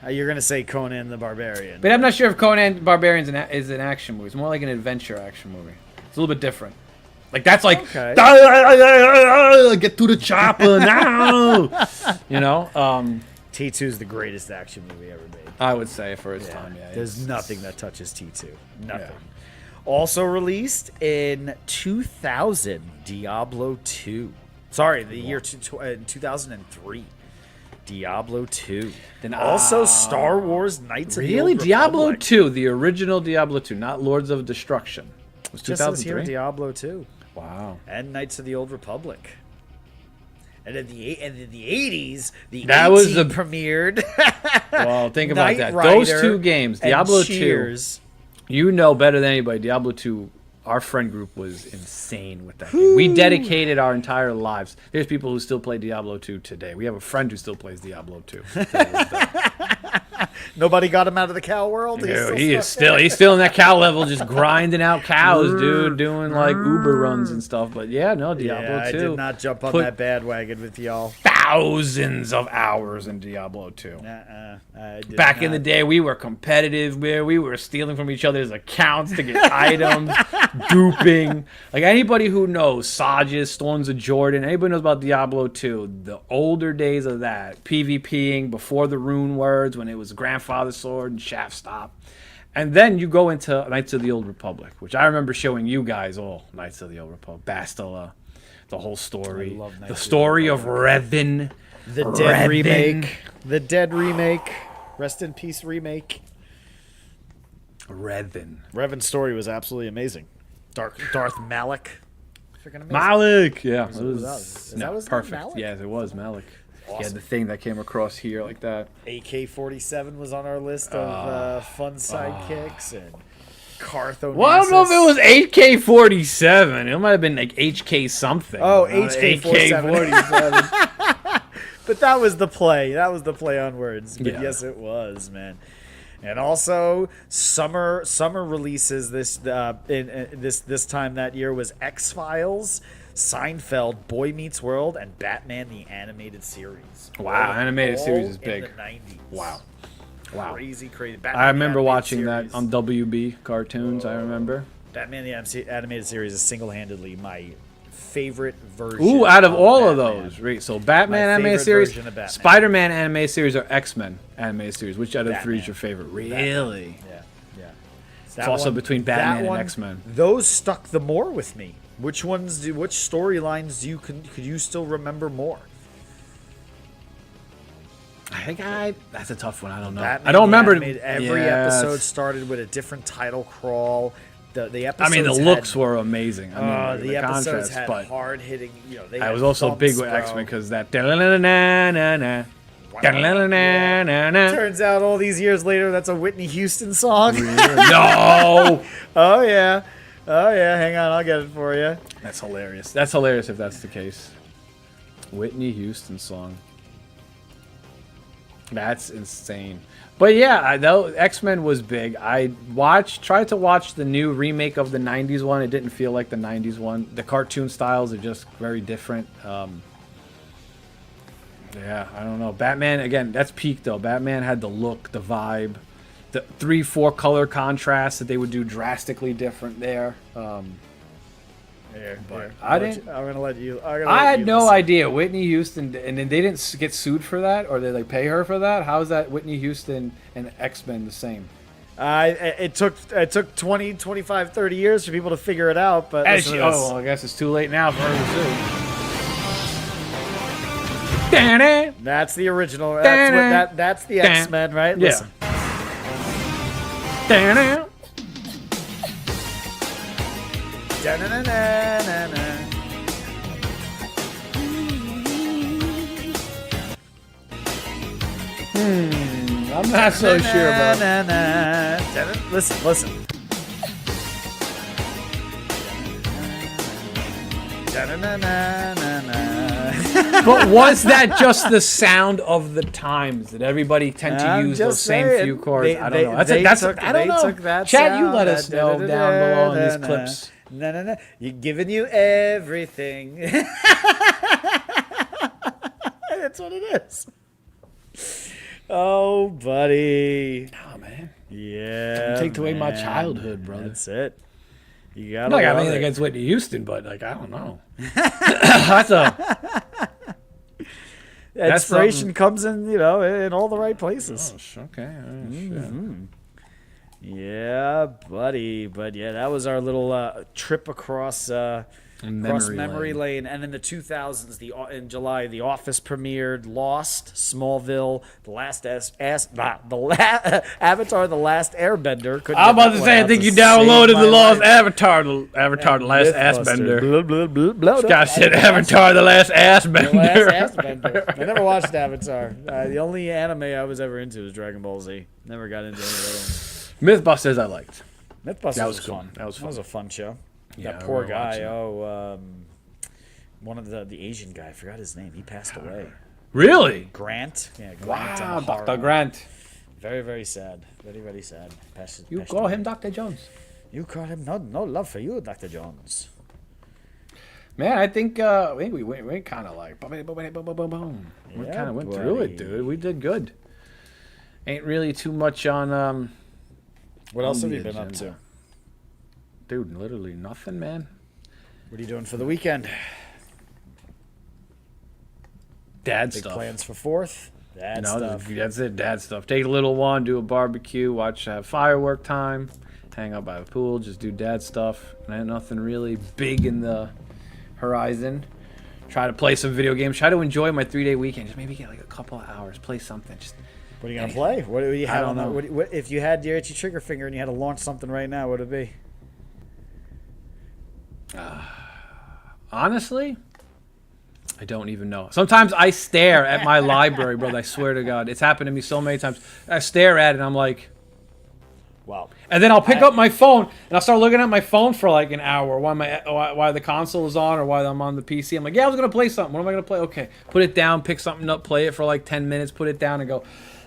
You're gonna say Conan the Barbarian. But I'm not sure if Conan Barbarians is an action movie. It's more like an adventure action movie. It's a little bit different. Like that's like Okay. get to the chopper now. You know, T2 is the greatest action movie ever made. I would say for its time. Yeah, There's it's- nothing that touches T2. Nothing. Yeah. Also released in 2000, Diablo 2. Sorry, the year 2003. Diablo 2. Then, Also, Star Wars Knights of the Really, Old Diablo Republic. 2, the original Diablo 2, not Lords of Destruction. It was Just says here 2003. Diablo 2 Wow. and Knights of the Old Republic. And in the 80s, the That was 18 the- premiered. Well, think about Knight that. Rider Those two games, and Diablo 2. Cheers. You know better than anybody, Diablo 2, our friend group was insane with that game. We dedicated our entire lives. There's people who still play Diablo 2 today. We have a friend who still plays Diablo 2. Nobody got him out of the cow world. He's still in that cow level, just grinding out cows, dude, doing like Uber runs and stuff. But yeah, no, Diablo 2. I did not jump on put that bandwagon with y'all. thousands of hours in Diablo 2. I did Back in not. the day, we were competitive, where we were stealing from each other's accounts to get items, duping. Like anybody who knows Sages, Storms of Jordan, anybody knows about Diablo 2, the older days of that, PvPing before the rune words, when it was Grandfather Sword and Shaft Stop. And then you go into Knights of the Old Republic, which I remember showing you guys all Knights of the Old Republic, Bastila, the whole story, I love Knights the of the story of Revan. The Dead Revan. remake. The Dead remake. Rest in peace remake. Revan. Revan's story was absolutely amazing. Darth Malik. Freaking amazing. Malik. Yeah. It was was, that? Is no, that his name, perfect. Malik? Yes, it was Malik. He had Awesome. the thing that came across here like that. AK-47 was on our list of fun sidekicks and Cartho. Well, I don't know if it was 8K47. It might have been like HK something. Oh, Not HK47. AK-47. But that was the play. That was the play on words. But Yeah. yes, it was, man. And also, summer releases this this time that year was X-Files, Seinfeld, Boy Meets World, and Batman the Animated Series. Wow, animated series is in big. the 90s. Wow. Wow. Crazy. Batman I the remember Animated watching Series. that on WB cartoons, I remember. Animated Series is single-handedly my favorite version. Ooh, out of all of Batman. those, right? So Batman My animated favorite series, version of Batman. Spider-Man animated series, or X-Men animated series. Which out of the three is Batman. your favorite? Batman. Really? Yeah. It's also between Batman and X-Men. Those stuck the more with me. Which storylines could you still remember more? I think that's a tough one. I don't know. Batman I don't the remember. Animated, every Yeah, episode it's- started with a different title crawl. The I episodes mean, the had- looks were amazing. I mean, the episodes contrast, had but hard hitting. They I had was also big thumps, with bro. X-Men because that. Da-la-la-la-na-na-na. Da-la-la-la-na-na. Turns out all these years later, that's a Whitney Houston song. No, Oh yeah. Hang on, I'll get it for you. that's hilarious. That's hilarious if that's the case. Whitney Houston song. That's insane. But yeah, though X-Men was big. I tried to watch the new remake of the '90s one. It didn't feel like the '90s one. The cartoon styles are just very different. Yeah, I don't know. Batman again. That's peak though. Batman had the look, the vibe, the 3-4 color contrast that they would do drastically different there. But I didn't- I'm gonna let you. I had no idea Whitney Houston, and then they didn't get sued for that, or did they pay her for that? How is that Whitney Houston and X-Men the same? It took 20, 25, 30 years for people to figure it out. But And listen she- to this. oh, well, I guess it's too late now for her to sue. Da-na. That's the original. That's the Da- X-Men, right? Yeah. Listen. Da-na. Da-na-na-na-na-na. I'm not so sure about that. Na-na-na. Listen. Da-na-na-na-na-na. But was that just the sound of the times? Did everybody tend to I'm use those just same saying. few chords? I don't They- know. That's they that's took- I don't they know. took that Chad, you sound, let us that know down below in these da-da-da-da-da-da. clips. Na-na-na. You're giving you everything. That's what it is. Oh, buddy. Oh man, Yeah. take away my man. childhood, brother. That's it. You I gotta don't got love anything it. against Whitney Houston, but like I don't know. That's a that's Inspiration something- comes in all the right places. okay. Yeah, buddy. But yeah, that was our little trip across memory lane. And in the 2000s, in July, The Office premiered, Lost, Smallville, Avatar: The Last Airbender. Couldn't I'm get about that to one say, I out think to you save downloaded my the Lost life. Avatar, the Last Mythbuster. Assbender. Blah, blah, blah, blah. Scott said Avatar, the Last The Last Assbender. Assbender. I never watched Avatar. The only anime I was ever into was Dragon Ball Z. Never got into any of the other ones. Mythbusters I liked. Mythbusters That was was cool. fun. That was That was a fun show. Yeah, That I poor remember guy. watching it. One of the Asian guy. I forgot his name. He passed away. Really? Grant. Yeah, Grant. Wow, O'Hara. Dr. Grant. Very, very sad. Very, very sad. Passed Call away. him Dr. Jones. You call him. No love for you, Dr. Jones. Man, I think we went kind of like boom. We Yeah, kind of went through buddy. it, dude. We did good. Ain't really too much on What else On have the you been up to? agenda. Dude, literally nothing, man. What are you doing for the weekend? Dad Big stuff. plans for 4th? That No, stuff. that's it. Dad stuff. Take a little one, do a barbecue, have firework time, hang out by the pool, just do dad stuff. And nothing really big in the horizon. Try to play some video games. Try to enjoy my 3-day weekend. Just maybe get like a couple of hours. Play something. Just What are you gonna play? What do you have? don't know. What, if you had your itchy trigger finger and you had to launch something right now, what would it be? honestly, I don't even know. Sometimes I stare at my library, brother. I swear to God, it's happened to me so many times. I stare at it, and I'm like, Wow. and then I'll pick up my phone and I'll start looking at my phone for like an hour while the console is on or while I'm on the PC. I'm like, yeah, I was gonna play something. What am I gonna play? Okay, put it down, pick something up, play it for like 10 minutes, put it down, and go.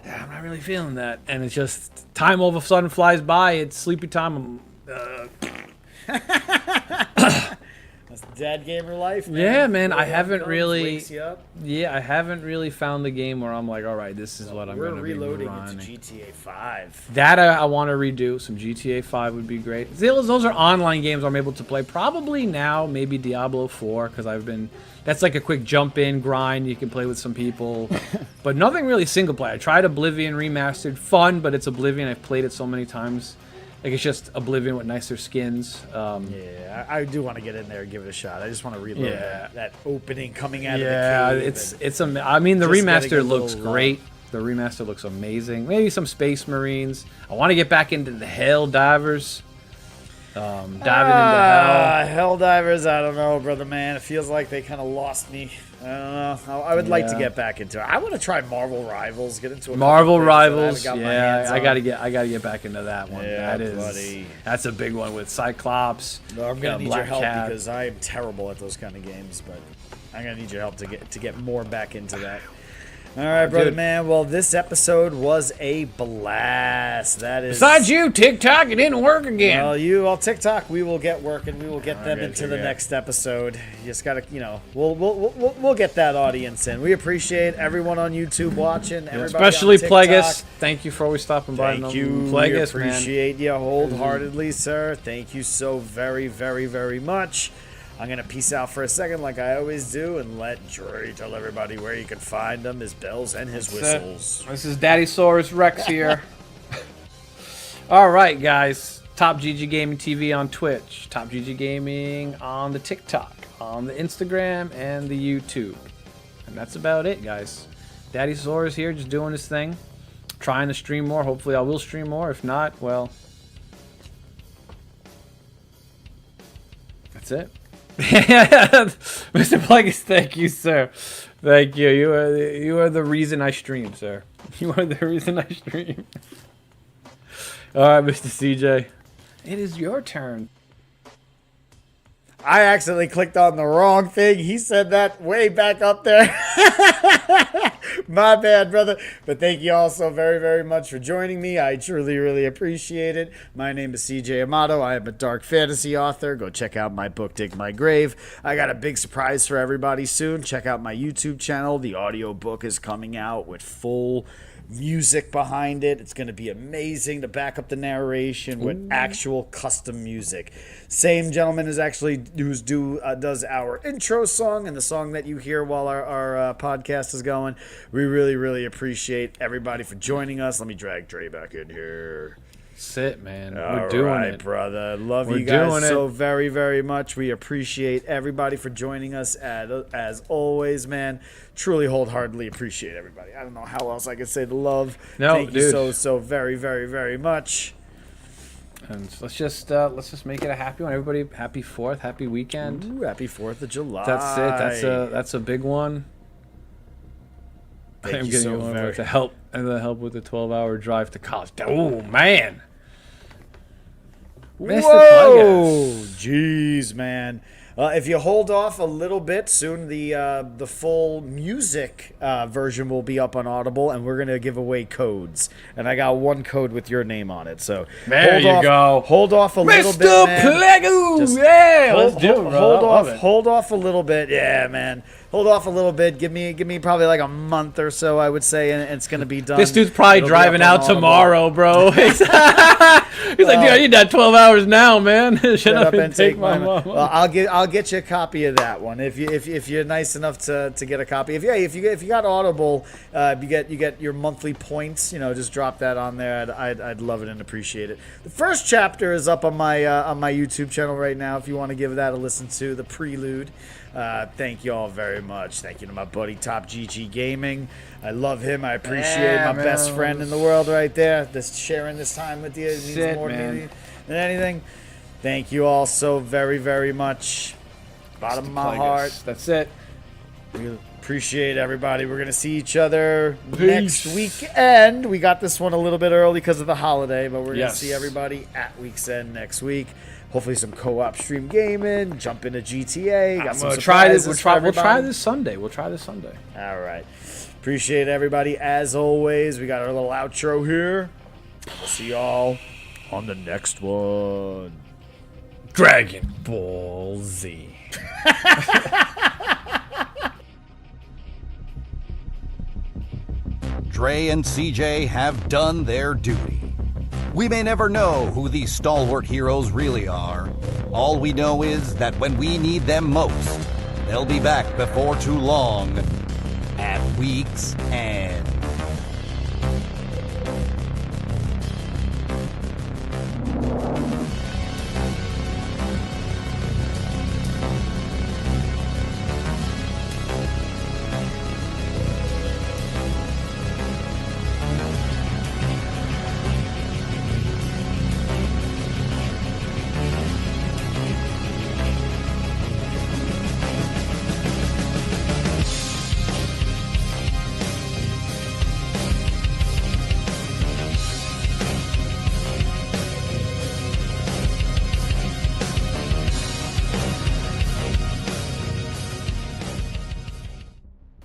Yeah, I'm not really feeling that, and it's just time all of a sudden flies by. It's sleepy time. That's dad gamer life, man. Yeah, man, I 4-1 haven't comes, really- wakes you up. Yeah, I haven't really found the game where I'm like, all right, this is what I'm We're going to be reloading running. into GTA 5. That I want to redo. Some GTA 5 would be great. Those are online games I'm able to play. Probably now, maybe Diablo 4, because I've been... That's like a quick jump in grind. You can play with some people. But nothing really single player. I tried Oblivion Remastered. Fun, but it's Oblivion. I've played it so many times. Like, it's just Oblivion with nicer skins. Yeah, I do want to get in there and give it a shot. I just want to reload Yeah. that opening coming out Yeah, of the cave. I mean, the just getting a remaster looks little, great. The remaster looks amazing. Maybe some Space Marines. I want to get back into the Hell Divers. Diving into hell. Helldivers, I don't know, brother man. It feels like they kind of lost me. I don't know. I would like to Yeah. get back into it. I want to try Marvel Rivals. Get into a Marvel couple things that I haven't Rivals, got my yeah, hands I on. gotta get back into that one. Yeah, That is, buddy. that's a big one with Cyclops. No, I'm gonna need your Black help Cat. because I am terrible at those kind of games. But I'm gonna need your help to get more back into that. All right, brother Dude. man. Well, this episode was a blast. That is. Besides you, TikTok, it didn't work again. Well, TikTok, we will get working. We will get them into the next episode. You just gotta, we'll get that audience in. We appreciate everyone on YouTube watching. Everybody Especially on TikTok. Plagueis. Thank you for always stopping by. Thank you. Plagueis, We man. appreciate you wholeheartedly, sir. Thank you so very, very, very much. I'm going to peace out for a second like I always do and let Dre tell everybody where you can find him, his bells and his whistles. This is Daddy Saurus Rex here. All right, guys. Top GG Gaming TV on Twitch. Top GG Gaming on the TikTok, on the Instagram, and the YouTube. And that's about it, guys. Daddy Saurus here, just doing his thing. Trying to stream more. Hopefully I will stream more. If not, well... That's it. Mr. Plagueis, thank you, sir. Thank you. You are the reason I stream, sir. You are the reason I stream. All right, Mr. CJ. It is your turn. I accidentally clicked on the wrong thing. He said that way back up there. My bad, brother. But thank you all so very, very much for joining me. I truly, really appreciate it. My name is CJ Amato. I am a dark fantasy author. Go check out my book, Dig My Grave. I got a big surprise for everybody soon. Check out my YouTube channel. The audio book is coming out with full music behind it. It's going to be amazing to back up the narration with actual custom music. Same gentleman does our intro song and the song that you hear while our podcast is going. We really, really appreciate everybody for joining us. Let me drag Dre back in here. Sit, man. All We're doing right, it. brother. Love We're you guys doing it. so very, very much. We appreciate everybody for joining us as always, man. Truly, wholeheartedly appreciate everybody. I don't know how else I could say the love. No, Thank you dude. so very, very, very much. And let's just make it a happy one. Everybody, happy 4th, happy weekend. Ooh, happy 4th of July. That's it. That's a big one. Thank I'm you getting so one very with the help with the 12-hour drive to college. Oh man. Mr. Whoa! Jeez, man. If you hold off a little bit, soon the full music version will be up on Audible, and we're gonna give away codes. And I got one code with your name on it. So There hold you off, go. Hold off a little bit, Mr. man. Plagueis! Just Yeah, let's do it, bro. Hold I love off. it. Hold off a little bit. Yeah, man. Hold off a little bit. Give me probably like a month or so, I would say, and it's gonna be done. This dude's probably It'll be driving up on out Audible. tomorrow, bro. He's like, dude, I need that 12 hours now, man. Shut up and take my mom. Well, I'll get you a copy of that one if you're nice enough to get a copy. If you got Audible, you get your monthly points. Just drop that on there. I'd love it and appreciate it. The first chapter is up on my YouTube channel right now. If you want to give that a listen to, the prelude. Thank you all very much. Thank you to my buddy Top GG Gaming. I love him. I appreciate my best friend in the world right there. Just sharing this time with you it means Sit, more to man. me than anything. Thank you all so very, very much. Bottom of my heart. That's it. We appreciate everybody. We're going to see each other next weekend. We got this one a little bit early because of the holiday, but we're going to see everybody at Week's End next week. Hopefully some co-op stream gaming, jump into GTA. Got some We'll try this. surprises We'll for try everybody. this Sunday. We'll try this Sunday. All right. Appreciate everybody as always. We got our little outro here. We'll see y'all on the next one. Dragon Ball Z. Dre and CJ have done their duty. We may never know who these stalwart heroes really are. All we know is that when we need them most, they'll be back before too long at week's end.